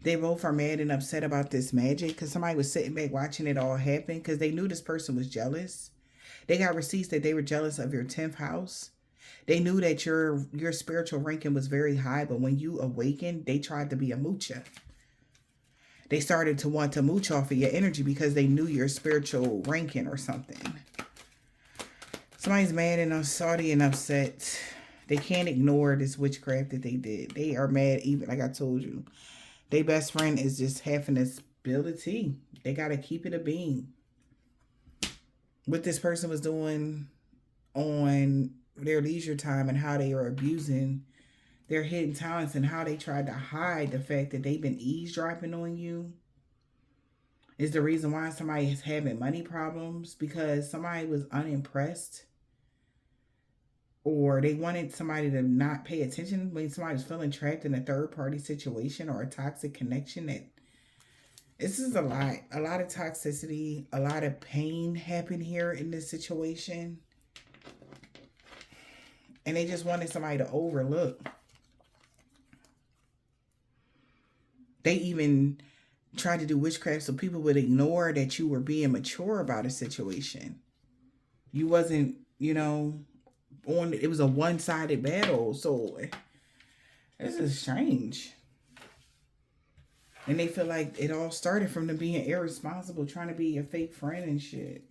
[SPEAKER 1] They both are mad and upset about this magic because somebody was sitting back watching it all happen because they knew this person was jealous. They got receipts that they were jealous of your 10th house. They knew that your spiritual ranking was very high, but when you awakened, they tried to be a moocher. They started to want to mooch off of your energy because they knew your spiritual ranking or something. Somebody's mad and salty and upset. They can't ignore this witchcraft that they did. They are mad, even like I told you. Their best friend is just having to spill the tea. They got to keep it a bean. What this person was doing on their leisure time and how they are abusing their hidden talents and how they tried to hide the fact that they've been eavesdropping on you. is the reason why somebody is having money problems, because somebody was unimpressed, or they wanted somebody to not pay attention when somebody's feeling trapped in a third party situation or a toxic connection. That this is a lot of toxicity, a lot of pain happened here in this situation, and they just wanted somebody to overlook. They even tried to do witchcraft so people would ignore that you were being mature about a situation. You wasn't, it was a one-sided battle. So this is strange. And they feel like it all started from them being irresponsible, trying to be a fake friend and shit.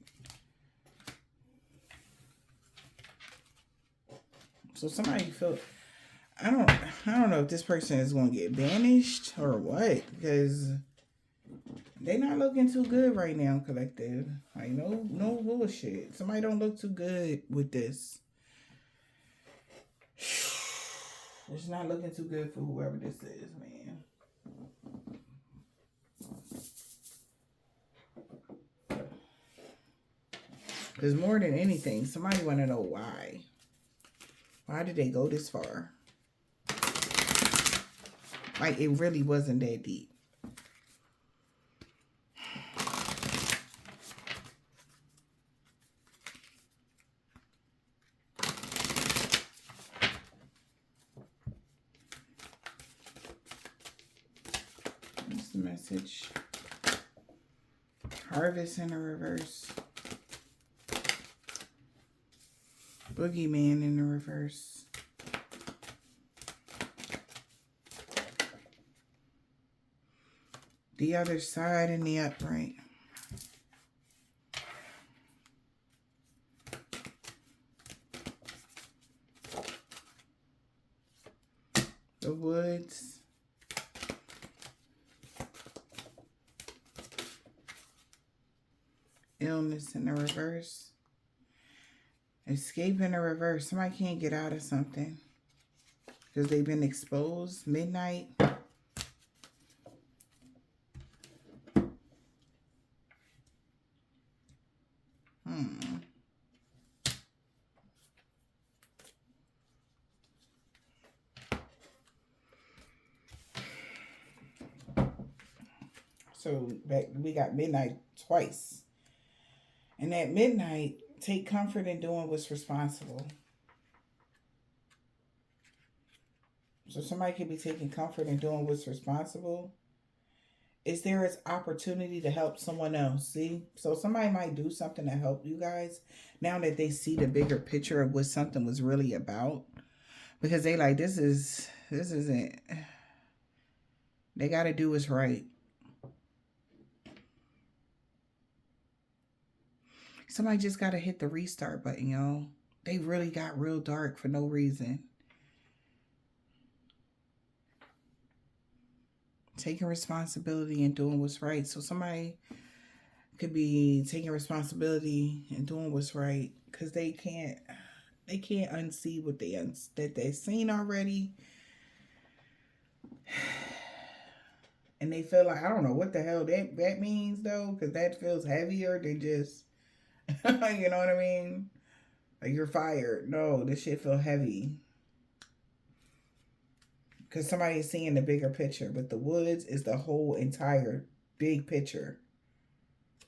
[SPEAKER 1] So somebody feel, I don't know if this person is going to get banished or what, because they not looking too good right now, collective. Like, no bullshit. Somebody don't look too good with this. It's not looking too good for whoever this is, man. Because more than anything, somebody want to know why. Why did they go this far? Like, it really wasn't that deep. What's the message? Harvest in the reverse. Boogeyman in the reverse. The other side in the upright. The woods. Illness in the reverse. Escape in the reverse. Somebody can't get out of something because they've been exposed. Midnight. So we got midnight twice. And at midnight, take comfort in doing what's responsible. So somebody could be taking comfort in doing what's responsible. Is there an opportunity to help someone else? See? So somebody might do something to help you guys now that they see the bigger picture of what something was really about. Because they like, this isn't, they got to do what's right. Somebody just got to hit the restart button, y'all. They really got real dark for no reason. Taking responsibility and doing what's right. So somebody could be taking responsibility and doing what's right because they can't unsee what that they've seen already. And they feel like, I don't know what the hell that means though, because that feels heavier than just you know what I mean? Like, you're fired. No, this shit feel heavy. Because somebody is seeing the bigger picture. But the woods is the whole entire big picture.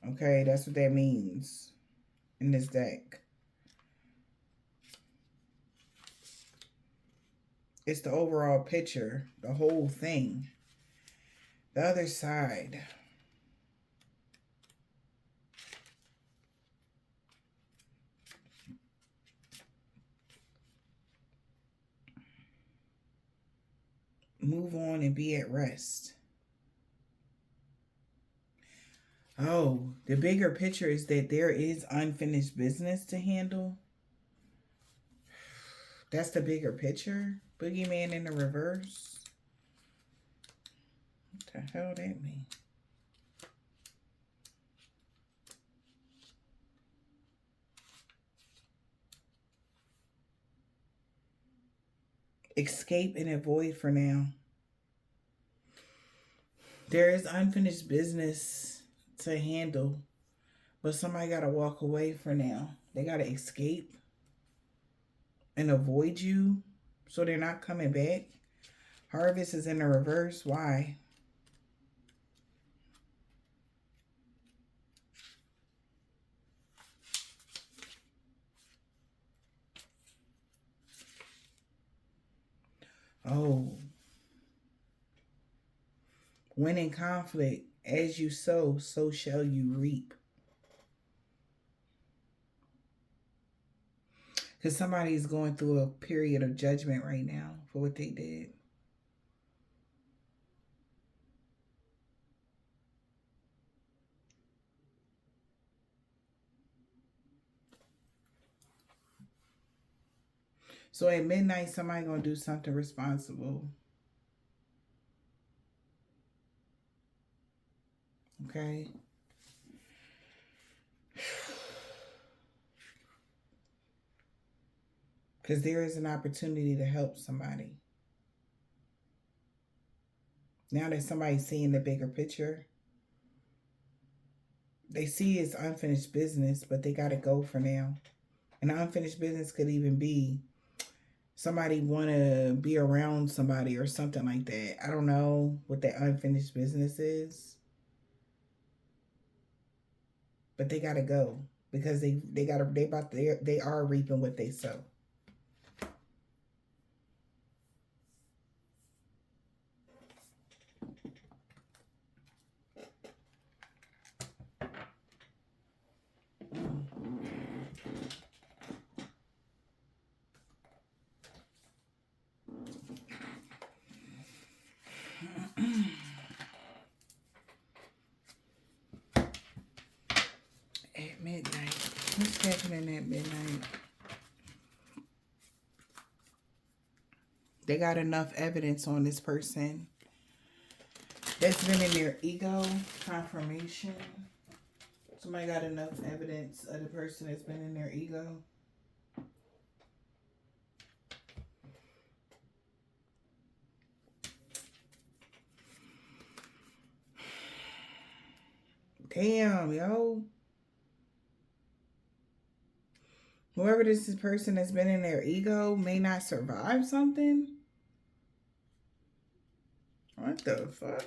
[SPEAKER 1] Okay, that's what that means in this deck. It's the overall picture. The whole thing. The other side. Move on and be at rest. Oh, the bigger picture is that there is unfinished business to handle. That's the bigger picture. Boogeyman in the reverse. What the hell that mean? Escape and avoid for now. There is unfinished business to handle. But somebody got to walk away for now. They got to escape and avoid you so they're not coming back. Harvest is in the reverse. Why? Oh. When in conflict, as you sow, so shall you reap. Because somebody's going through a period of judgment right now for what they did. So at midnight, somebody going to do something responsible. Okay? Because there is an opportunity to help somebody. Now that somebody's seeing the bigger picture, they see it's unfinished business, but they got to go for now. And unfinished business could even be somebody want to be around somebody or something like that. I don't know what that unfinished business is. But they got to go because they are reaping what they sow. At midnight. What's happening at midnight? They got enough evidence on this person that's been in their ego. Confirmation. Somebody got enough evidence of the person that's been in their ego. Damn, yo. Whoever this person that's been in their ego may not survive something. What the fuck?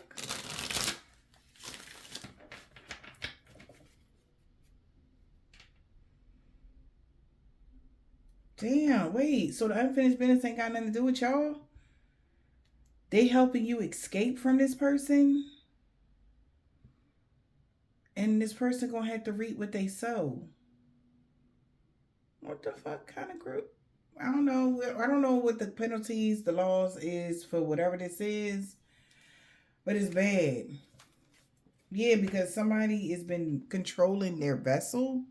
[SPEAKER 1] Damn, wait. So the unfinished business ain't got nothing to do with y'all? They helping you escape from this person? And this person gonna have to reap what they sow. What the fuck kind of group? I don't know. I don't know what the penalties, the laws is for whatever this is. But it's bad. Yeah, because somebody has been controlling their vessel.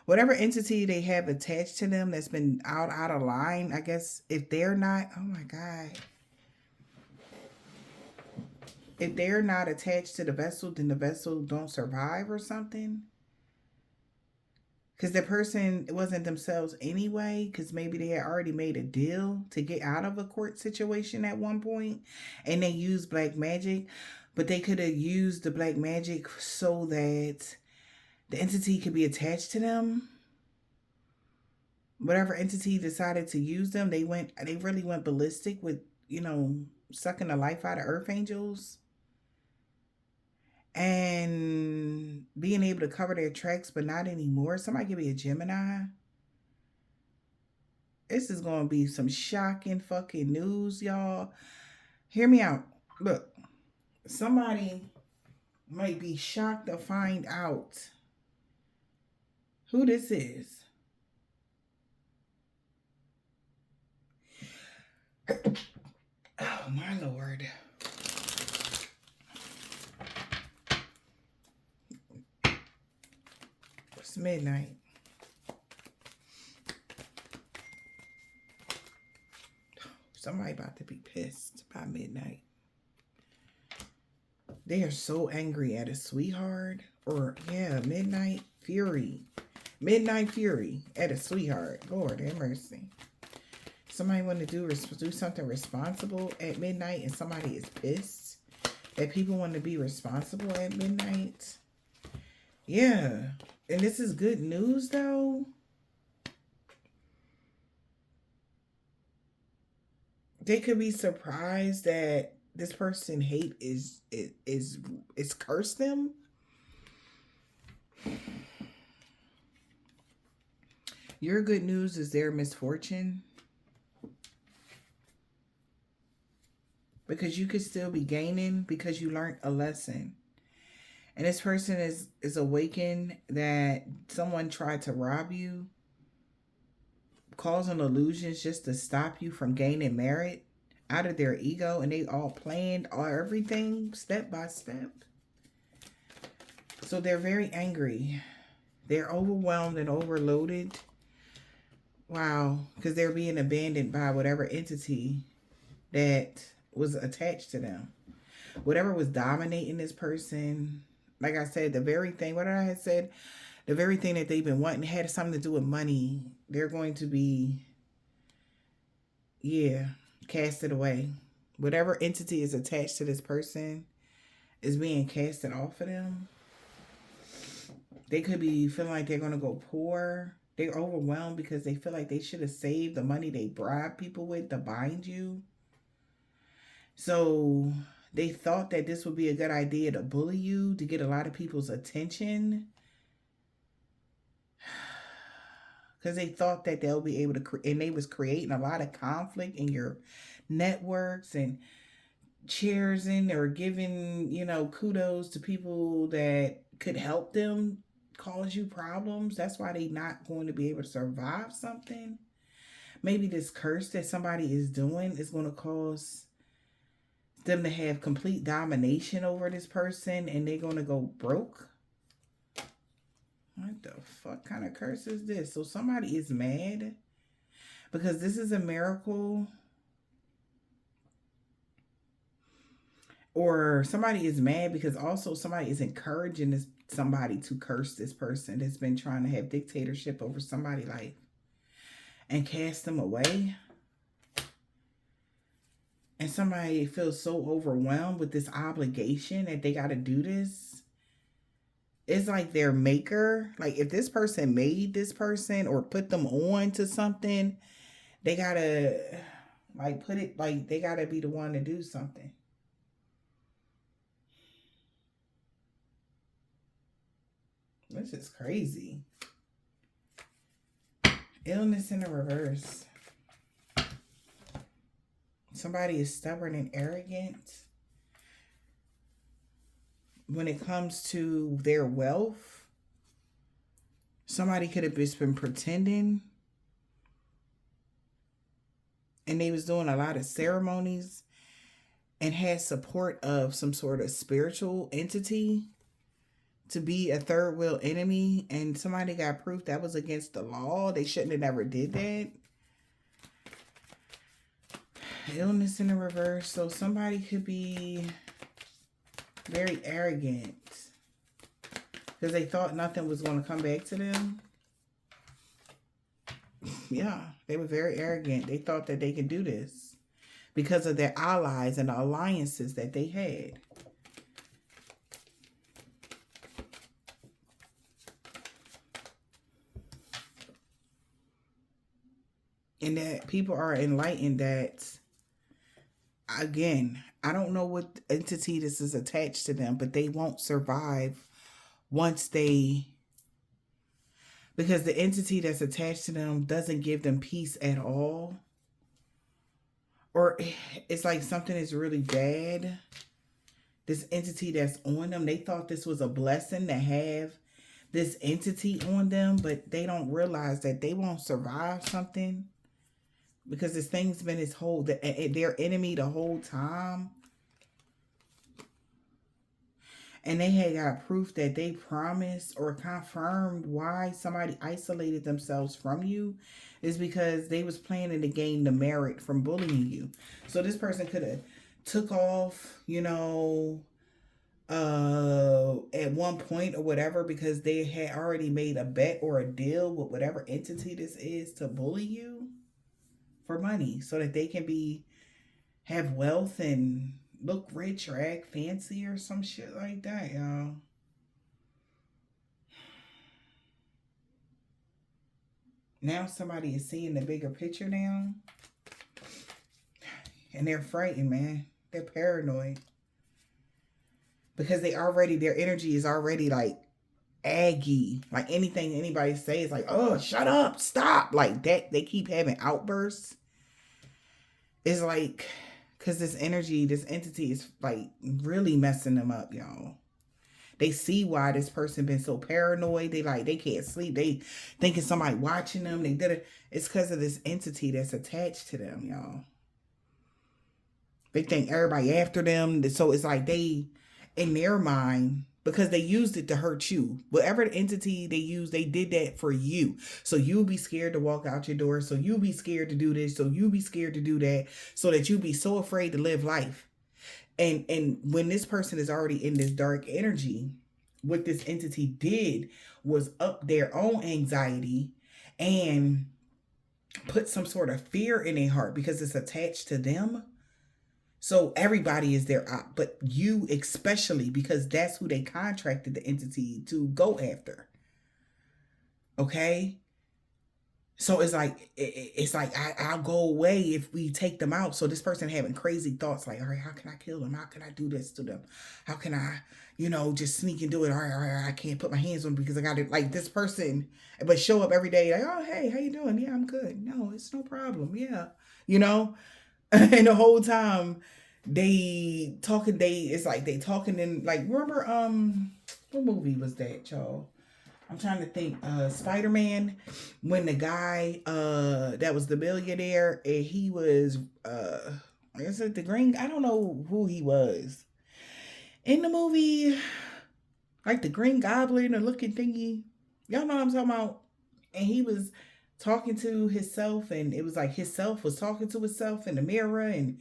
[SPEAKER 1] Whatever entity they have attached to them that's been out of line, I guess if they're not, oh my God. If they're not attached to the vessel, then the vessel don't survive or something. Because the person wasn't themselves anyway, because maybe they had already made a deal to get out of a court situation at one point, and they used black magic, but they could have used the black magic so that the entity could be attached to them. Whatever entity decided to use them, they really went ballistic with, sucking the life out of earth angels. And being able to cover their tracks, but not anymore. Somebody give me a Gemini. This is going to be some shocking fucking news, y'all. Hear me out. Look, somebody might be shocked to find out who this is. Oh, my Lord. It's midnight. Somebody about to be pissed by midnight. They are so angry at a sweetheart. Or, yeah, midnight fury. Midnight fury at a sweetheart. Lord have mercy. Somebody want to do something responsible at midnight and somebody is pissed that people want to be responsible at midnight. Yeah. And this is good news though. They could be surprised that this person hate is cursed them. Your good news is their misfortune, because you could still be gaining because you learned a lesson. And this person is awakened that someone tried to rob you, causing illusions just to stop you from gaining merit out of their ego, and they all planned all everything step by step. So they're very angry. They're overwhelmed and overloaded. Wow, because they're being abandoned by whatever entity that was attached to them. Whatever was dominating this person, like I said, the very thing, what I had said, the very thing that they've been wanting had something to do with money. They're going to be, yeah, casted away. Whatever entity is attached to this person is being casted off of them. They could be feeling like they're going to go poor. They're overwhelmed because they feel like they should have saved the money they bribe people with to bind you. So they thought that this would be a good idea to bully you, to get a lot of people's attention. Because they thought that they'll be able to, and they was creating a lot of conflict in your networks and cheersing or giving, kudos to people that could help them cause you problems. That's why they not going to be able to survive something. Maybe this curse that somebody is doing is going to cause them to have complete domination over this person and they're going to go broke. What the fuck kind of curse is this? So somebody is mad because this is a miracle, or somebody is mad because also somebody is encouraging somebody to curse this person that's been trying to have dictatorship over somebody's life and cast them away. And somebody feels so overwhelmed with this obligation that they got to do this. It's like their maker. Like if this person made this person or put them on to something, they got to put it, they got to be the one to do something. This is crazy. Illness in the reverse. Somebody is stubborn and arrogant when it comes to their wealth. Somebody could have just been pretending, and they was doing a lot of ceremonies and had support of some sort of spiritual entity to be a third wheel enemy, and somebody got proof that was against the law. They shouldn't have never did that. Illness in the reverse. So somebody could be very arrogant because they thought nothing was going to come back to them. Yeah, they were very arrogant. They thought that they could do this because of their allies and the alliances that they had. And that people are enlightened that, again, I don't know what entity this is attached to them, but they won't survive once because the entity that's attached to them doesn't give them peace at all. Or it's like something is really bad. This entity that's on them, they thought this was a blessing to have this entity on them, but they don't realize that they won't survive something because this thing's been their enemy the whole time. And they had got proof that they promised or confirmed why somebody isolated themselves from you is because they was planning to gain the merit from bullying you. So this person could have took off, at one point or whatever, because they had already made a bet or a deal with whatever entity this is to bully you for money so that they can have wealth and look rich or act fancy or some shit like that, y'all. Now somebody is seeing the bigger picture now. And they're frightened, man. They're paranoid. Because their energy is already like aggy. Like anything anybody says, like, oh, shut up, stop. Like that, they keep having outbursts. It's like, because this energy, this entity is like really messing them up, y'all. They see why this person been so paranoid. They can't sleep. They thinking somebody watching them. They did it. It's because of this entity that's attached to them, y'all. They think everybody after them. So it's like they, in their mind, because they used it to hurt you. Whatever the entity they used, they did that for you. So you'll be scared to walk out your door. So you'll be scared to do this. So you'll be scared to do that. So that you'll be so afraid to live life. And when this person is already in this dark energy, what this entity did was up their own anxiety and put some sort of fear in their heart because it's attached to them. So everybody is their op, but you especially, because that's who they contracted the entity to go after. Okay? So it's like I'll go away if we take them out. So this person having crazy thoughts like, all right, how can I kill them? How can I do this to them? How can I, just sneak and do it? All right, I can't put my hands on them because I got it. Like this person, but show up every day like, oh, hey, how you doing? Yeah, I'm good. No, it's no problem. Yeah. And the whole time it's like they talking in like, remember, what movie was that, y'all? I'm trying to think. Spider-Man, when the guy that was the billionaire and he was is it the green? I don't know who he was in the movie, like the Green Goblin or looking thingy. Y'all know what I'm talking about? And he was talking to himself, and it was like himself was talking to himself in the mirror, and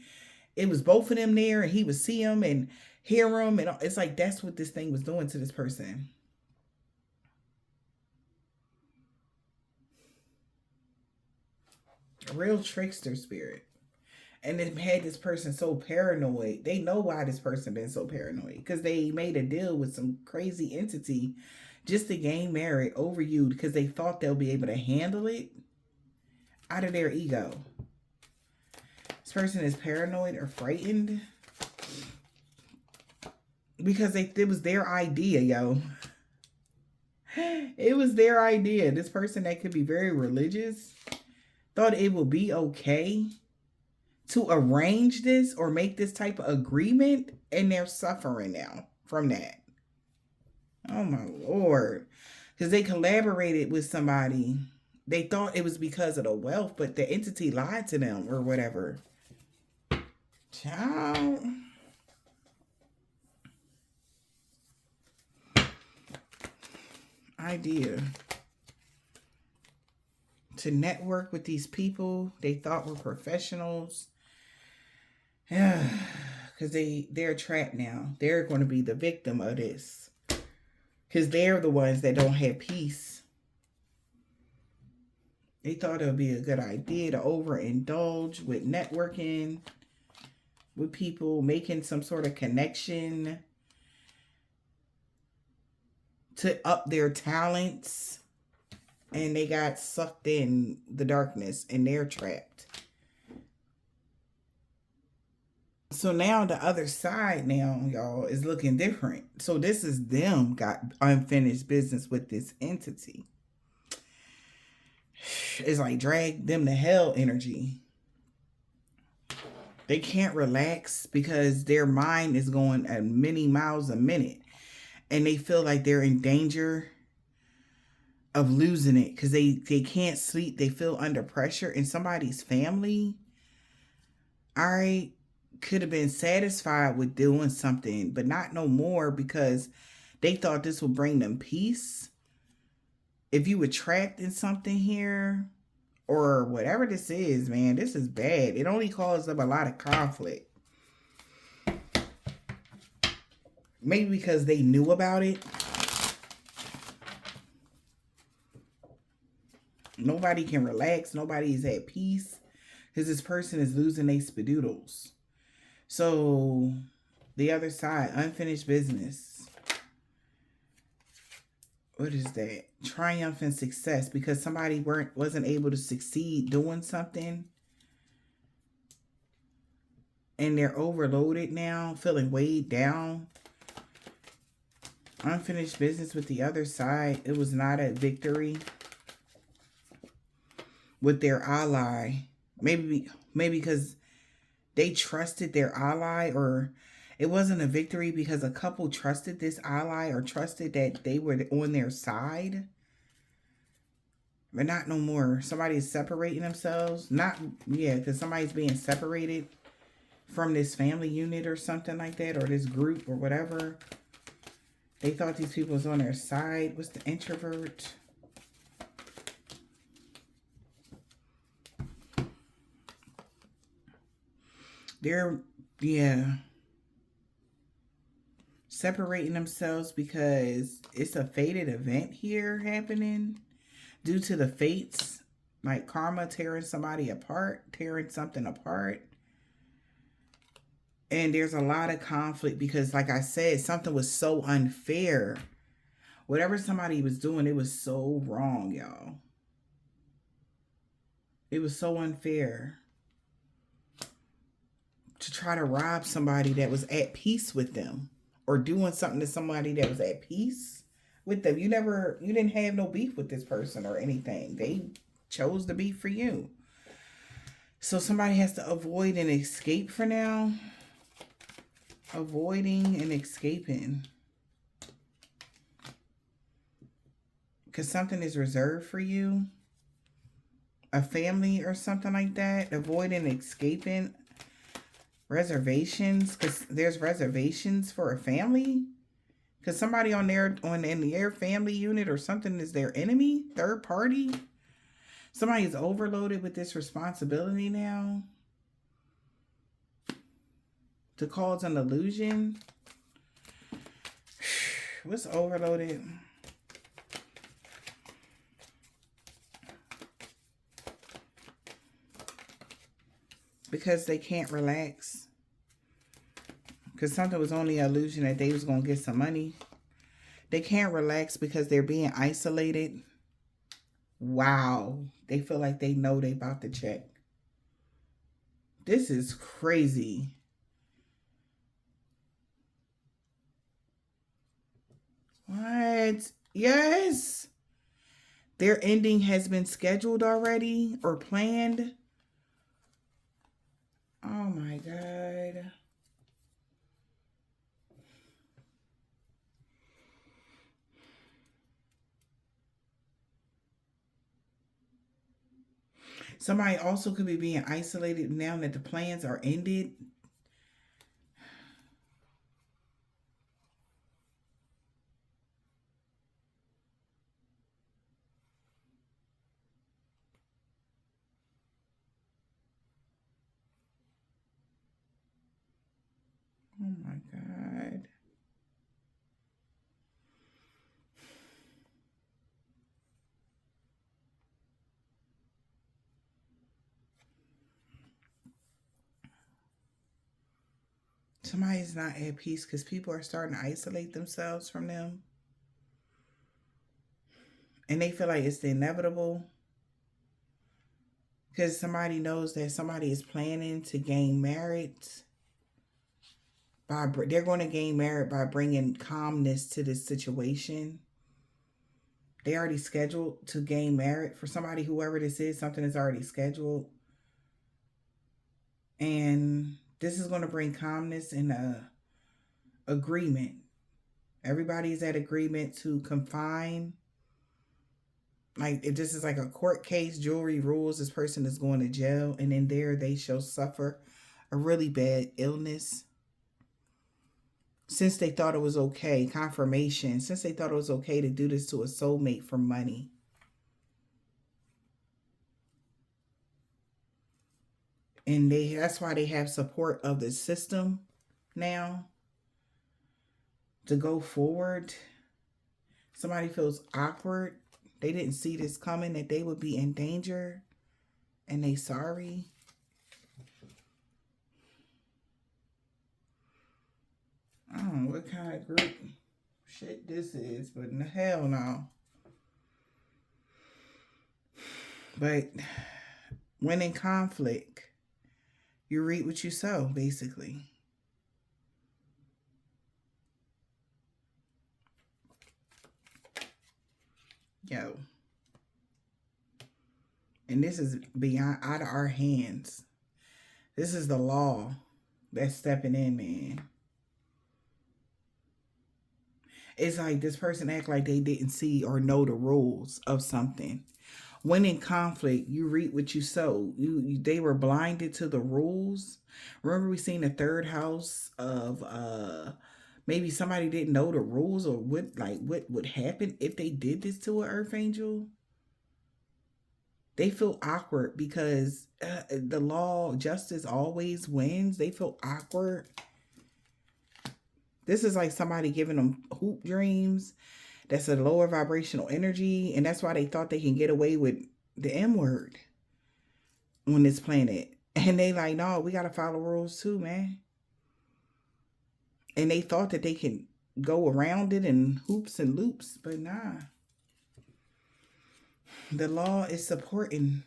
[SPEAKER 1] it was both of them there, and he would see him and hear him, and it's like that's what this thing was doing to this person. A real trickster spirit. And it had this person so paranoid. They know why this person been so paranoid. Because they made a deal with some crazy entity just to gain merit over you because they thought they'll be able to handle it out of their ego. This person is paranoid or frightened because it was their idea, yo. It was their idea. This person that could be very religious thought it would be okay to arrange this or make this type of agreement, and they're suffering now from that. Oh my Lord. Because they collaborated with somebody. They thought it was because of the wealth, but the entity lied to them or whatever. Child. Idea to network with these people they thought were professionals. Yeah, because they're trapped now. They're going to be the victim of this because they're the ones that don't have peace. They thought it would be a good idea to overindulge with networking with people, making some sort of connection to up their talents, and they got sucked in the darkness and they're trapped. So now the other side now, y'all, is looking different. So this is them got unfinished business with this entity. It's like drag them to hell energy. They can't relax because their mind is going at many miles a minute. And they feel like they're in danger of losing it because they can't sleep. They feel under pressure. And somebody's family, all right, could have been satisfied with doing something, but not no more because they thought this would bring them peace. If you were trapped in something here or whatever this is, man, this is bad. It only caused up a lot of conflict. Maybe because they knew about it. Nobody can relax. Nobody's at peace because this person is losing their spadoodles. So the other side, unfinished business. what is that? Triumph and success, because somebody wasn't able to succeed doing something, and they're overloaded now, feeling weighed down. Unfinished business with the other side. It was not a victory with their ally. Maybe because they trusted their ally, or it wasn't a victory because a couple trusted this ally or trusted that they were on their side. But not no more. Somebody's separating themselves. Not, yeah, because somebody's being separated from this family unit or something like that, or this group or whatever. They thought these people was on their side. What's the introvert? They're, yeah, separating themselves because it's a fated event here happening due to the fates, like karma tearing somebody apart, tearing something apart. And there's a lot of conflict because, like I said, something was so unfair. Whatever somebody was doing, it was so wrong, y'all. It was so unfair to try to rob somebody that was at peace with them, or doing something to somebody that was at peace with them. You didn't have no beef with this person or anything. They chose the beef for you. So somebody has to avoid and escape for now. Avoiding and escaping. Because something is reserved for you. A family or something like that. Avoiding, escaping. Reservations. Because there's reservations for a family. Because somebody in their family unit or something is their enemy. Third party. Somebody is overloaded with this responsibility now. To cause an illusion. What's overloaded? Because they can't relax. Because something was only an illusion that they was going to get some money. They can't relax because they're being isolated. Wow. They feel like they know they about to check. This is crazy. What? Yes. Their ending has been scheduled already or planned. Oh my God. Somebody also could be being isolated now that the plans are ended. Oh my God. Somebody's not at peace because people are starting to isolate themselves from them. And they feel like it's the inevitable. Because somebody knows that somebody is planning to gain merit. They're going to gain merit by bringing calmness to this situation. They already scheduled to gain merit for somebody, whoever this is. Something is already scheduled. And this is going to bring calmness and agreement. Everybody's at agreement to confine. Like, if this is like a court case, jury rules, this person is going to jail. And in there, they shall suffer a really bad illness. Since they thought it was okay, confirmation. Since they thought it was okay to do this to a soulmate for money. And that's why they have support of the system now to go forward. Somebody feels awkward. They didn't see this coming, that they would be in danger, and they sorry. I don't know what kind of group shit this is, but hell no. But when in conflict, you reap what you sow, basically. Yo. And this is beyond out of our hands. This is the law that's stepping in, man. It's like this person act like they didn't see or know the rules of something. When in conflict, you reap what you sow. They were blinded to the rules. Remember we seen the third house of maybe somebody didn't know the rules or what would happen if they did this to an earth angel. They feel awkward because the law, justice always wins. They feel awkward. This is like somebody giving them hoop dreams. That's a lower vibrational energy. And that's why they thought they can get away with the M word on this planet. And they like, no, we got to follow rules too, man. And they thought that they can go around it in hoops and loops. But nah. The law is supporting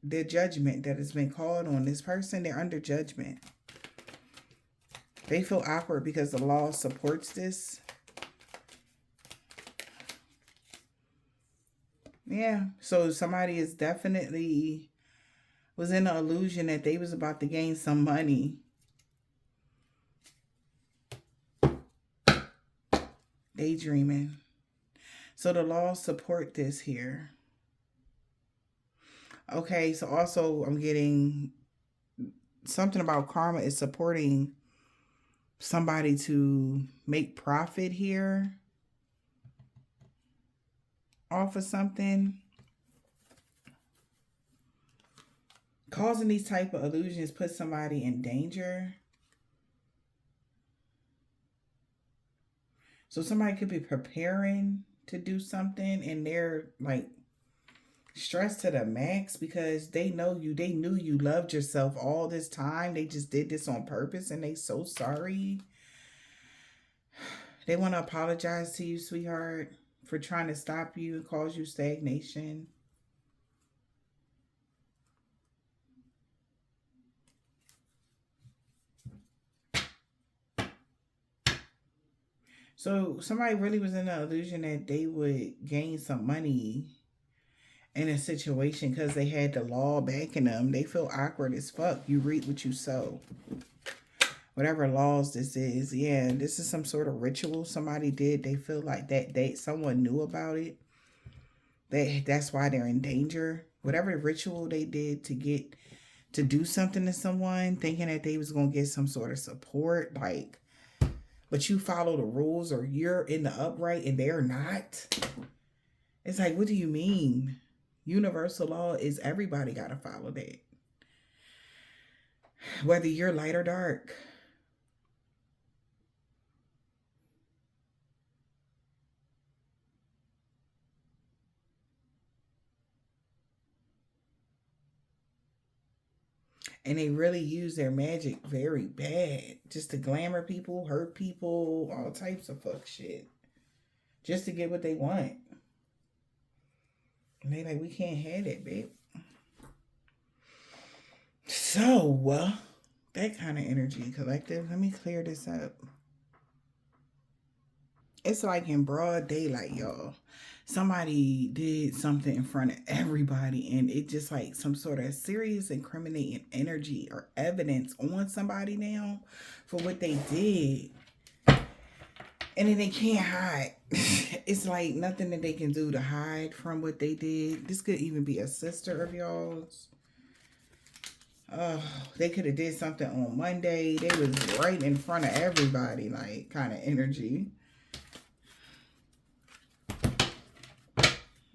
[SPEAKER 1] the judgment that has been called on this person. They're under judgment. They feel awkward because the law supports this. Yeah. So somebody is definitely was in the illusion that they was about to gain some money. Daydreaming. So the laws support this here. Okay, so also I'm getting something about karma is supporting somebody to make profit here off of something. Causing these type of illusions puts somebody in danger. So somebody could be preparing to do something and they're like stressed to the max because they know you, they knew you loved yourself all this time. They just did this on purpose and they so sorry. They want to apologize to you, sweetheart, for trying to stop you and cause you stagnation. So somebody really was in the illusion that they would gain some money in a situation because they had the law backing them. They feel awkward as fuck. You reap what you sow. Whatever laws this is. Yeah, this is some sort of ritual somebody did. They feel like that someone knew about it. That's why they're in danger. Whatever ritual they did to do something to someone, thinking that they was going to get some sort of support, like, but you follow the rules or you're in the upright and they're not. It's like, what do you mean? Universal law is everybody got to follow that. Whether you're light or dark. And they really use their magic very bad. Just to glamour people, hurt people, all types of fuck shit. Just to get what they want. And they like, we can't have it, babe. So, that kind of energy, collective. Let me clear this up. It's like in broad daylight, y'all. Somebody did something in front of everybody and it just like some sort of serious incriminating energy or evidence on somebody now for what they did. And then they can't hide. It's like nothing that they can do to hide from what they did. This could even be a sister of y'all's. They could have did something on Monday. They was right in front of everybody, like kind of energy.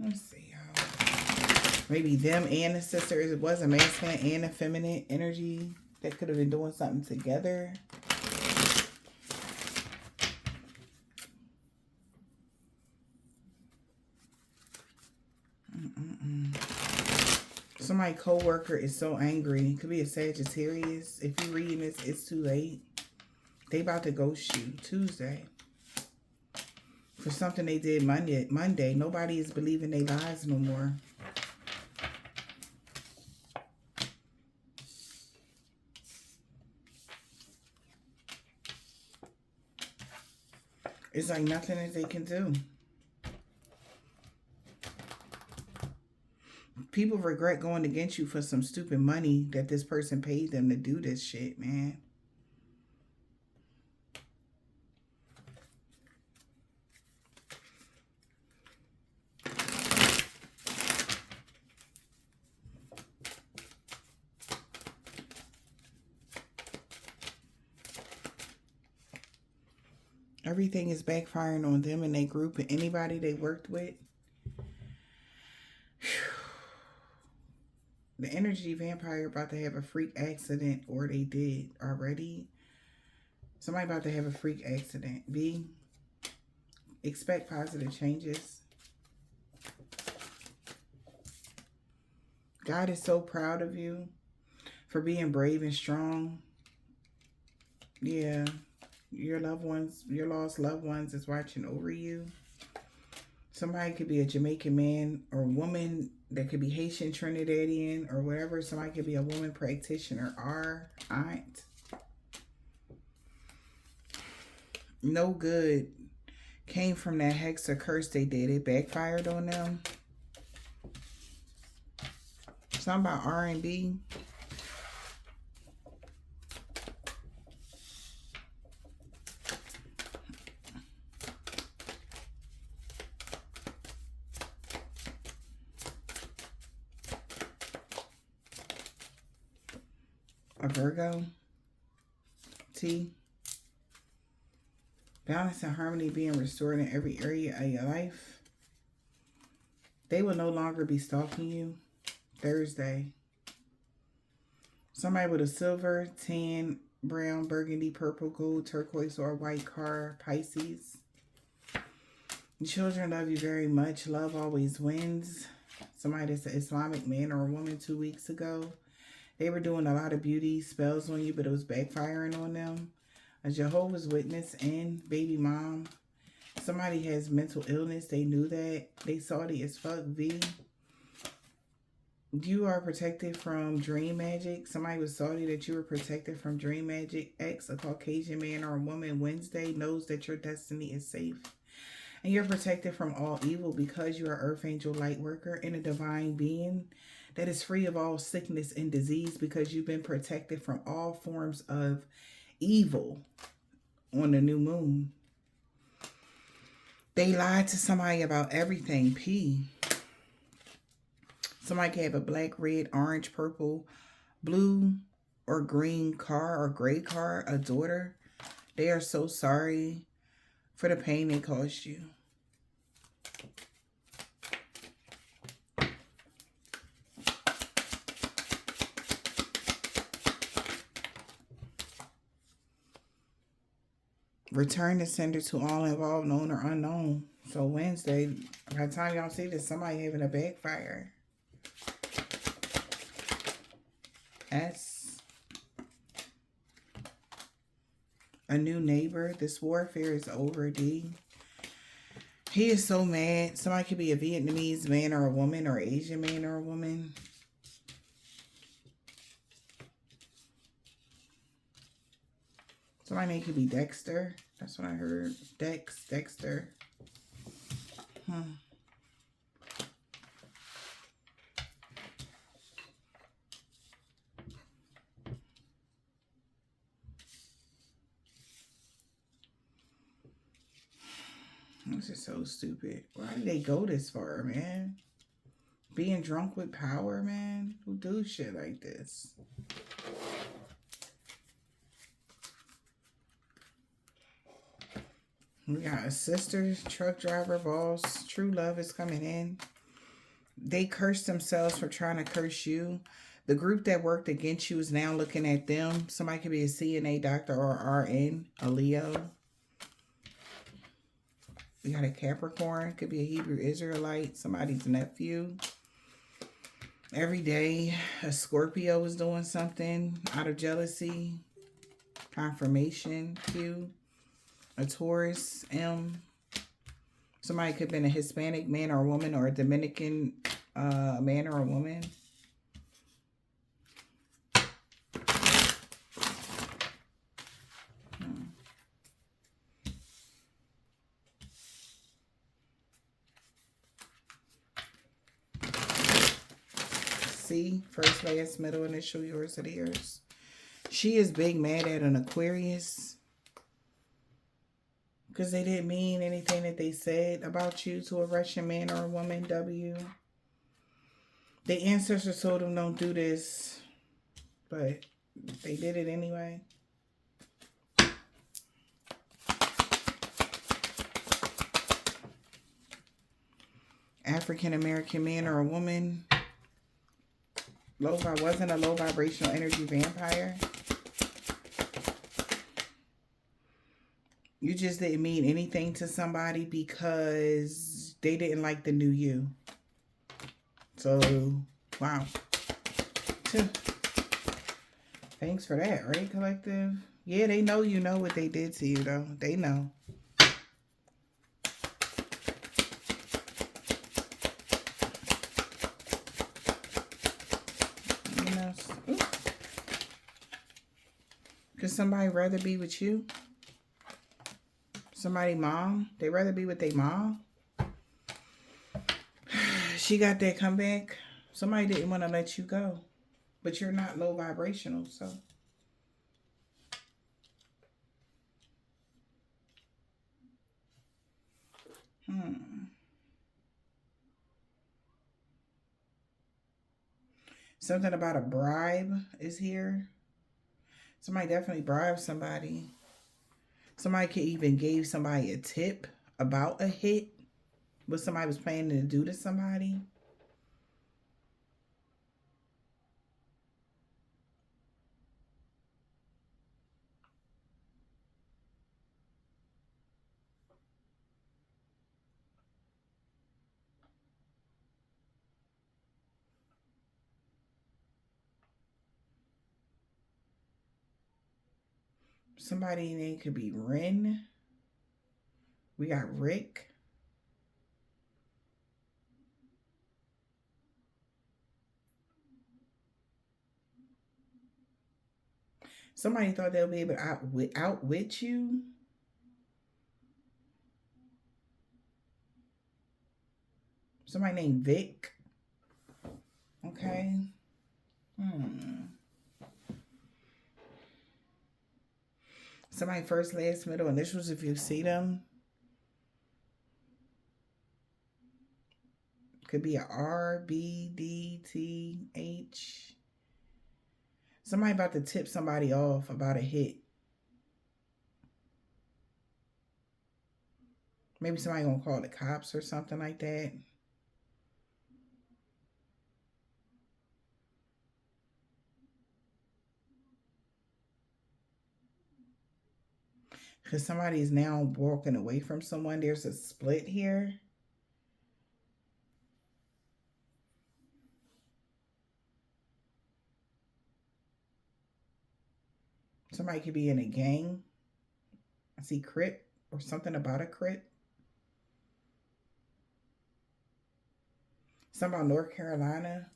[SPEAKER 1] Let's see, y'all. Maybe them and the sister. It was a masculine and a feminine energy that could have been doing something together. Somebody co-worker is so angry. It could be a Sagittarius. If you're reading this, it's too late. They about to ghost you Tuesday. For something they did Monday. Nobody is believing their lies no more. It's like nothing that they can do. People regret going against you for some stupid money that this person paid them to do this shit, man. Everything is backfiring on them and their group and anybody they worked with. The energy vampire about to have a freak accident, or they did already. Somebody about to have a freak accident. B, expect positive changes. God is so proud of you for being brave and strong. Yeah, your loved ones, your lost loved ones is watching over you. Somebody could be a Jamaican man or woman that could be Haitian, Trinidadian, or whatever. Somebody could be a woman practitioner or aunt. No good came from that hex or curse they did. It backfired on them. Something about R&B. A Virgo. T. Balance and harmony being restored in every area of your life. They will no longer be stalking you. Thursday. Somebody with a silver, tan, brown, burgundy, purple, gold, turquoise, or white car. Pisces. The children love you very much. Love always wins. Somebody that's an Islamic man or a woman 2 weeks ago. They were doing a lot of beauty spells on you, but it was backfiring on them. A Jehovah's Witness and baby mom. Somebody has mental illness. They knew that. They salty as fuck. V. You are protected from dream magic. Somebody was salty that you were protected from dream magic. X, a Caucasian man or a woman, Wednesday, knows that your destiny is safe. And you're protected from all evil because you are Earth Angel Light Worker and a divine being that is free of all sickness and disease because you've been protected from all forms of evil on the new moon. They lied to somebody about everything. P. Somebody can have a black, red, orange, purple, blue, or green car or gray car, a daughter. They are so sorry for the pain they caused you. Return the sender to all involved, known or unknown. So Wednesday, by the time y'all see this, somebody having a backfire. S. A new neighbor. This warfare is over. D. He is so mad. Somebody could be a Vietnamese man or a woman or Asian man or a woman. Somebody name could be Dexter. That's what I heard. Dexter. This is so stupid. Why did they go this far, man? Being drunk with power, man? Who do shit like this? We got a sister, truck driver, boss. True love is coming in. They cursed themselves for trying to curse you. The group that worked against you is now looking at them. Somebody could be a CNA doctor or RN, a Leo. We got a Capricorn. Could be a Hebrew Israelite, somebody's nephew. Every day, a Scorpio is doing something out of jealousy. Confirmation, Q. A Taurus, M. Somebody could have been a Hispanic man or a woman or a Dominican man or a woman. C, first, last, middle, initial, yours or theirs. She is big mad at an Aquarius because they didn't mean anything that they said about you to a Russian man or a woman, W. The ancestors told them don't do this, but they did it anyway. African American man or a woman. Wasn't a low vibrational energy vampire. You just didn't mean anything to somebody because they didn't like the new you. So, wow. Thanks for that, right, collective? Yeah, they know you know what they did to you, though. They know. Could somebody rather be with you? Somebody mom? They rather be with their mom? She got that comeback. Somebody didn't want to let you go. But you're not low vibrational, so. Something about a bribe is here. Somebody definitely bribed somebody. Somebody could even gave somebody a tip about a hit. What somebody was planning to do to somebody. Somebody name could be Ren. We got Rick. Somebody thought they'll be able to outwit you. Somebody named Vic. Okay. Somebody first, last, middle initials if you see them. Could be a R, B, D, T, H. Somebody about to tip somebody off about a hit. Maybe somebody gonna call the cops or something like that. Because somebody is now walking away from someone. There's a split here. Somebody could be in a gang. I see Crip or something about a Crip. Something about North Carolina.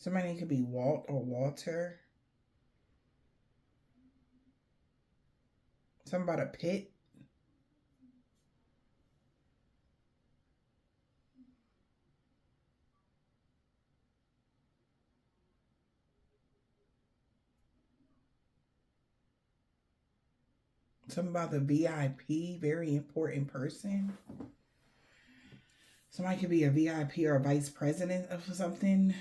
[SPEAKER 1] Somebody could be Walt or Walter. Something about a pit. Something about the VIP, very important person. Somebody could be a VIP or a vice president of something.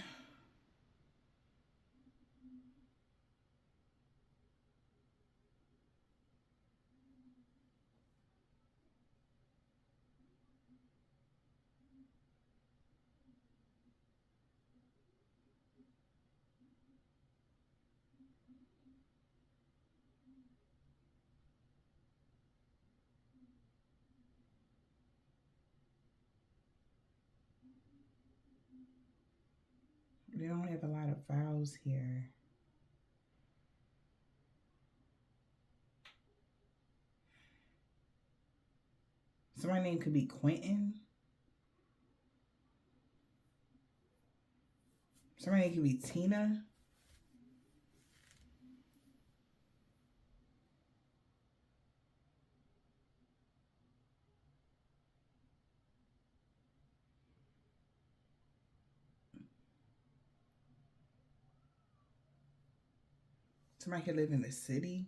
[SPEAKER 1] We don't have a lot of vowels here. Somebody's name could be Quentin. Somebody could be Tina. Somebody could live in the city,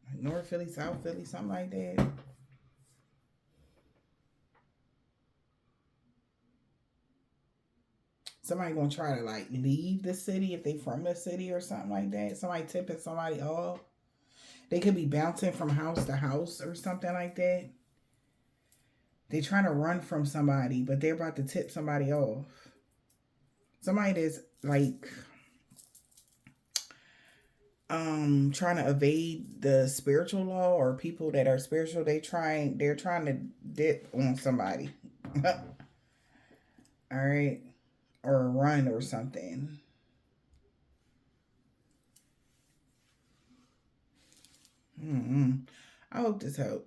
[SPEAKER 1] like North Philly, South Philly, something like that. Somebody gonna try to like leave the city if they from the city or something like that. Somebody tipping somebody off. They could be bouncing from house to house or something like that. They trying to run from somebody, but they're about to tip somebody off. Somebody that's like trying to evade the spiritual law, or people that are spiritual, they're trying to dip on somebody. All right. Or run or something. I hope this helps.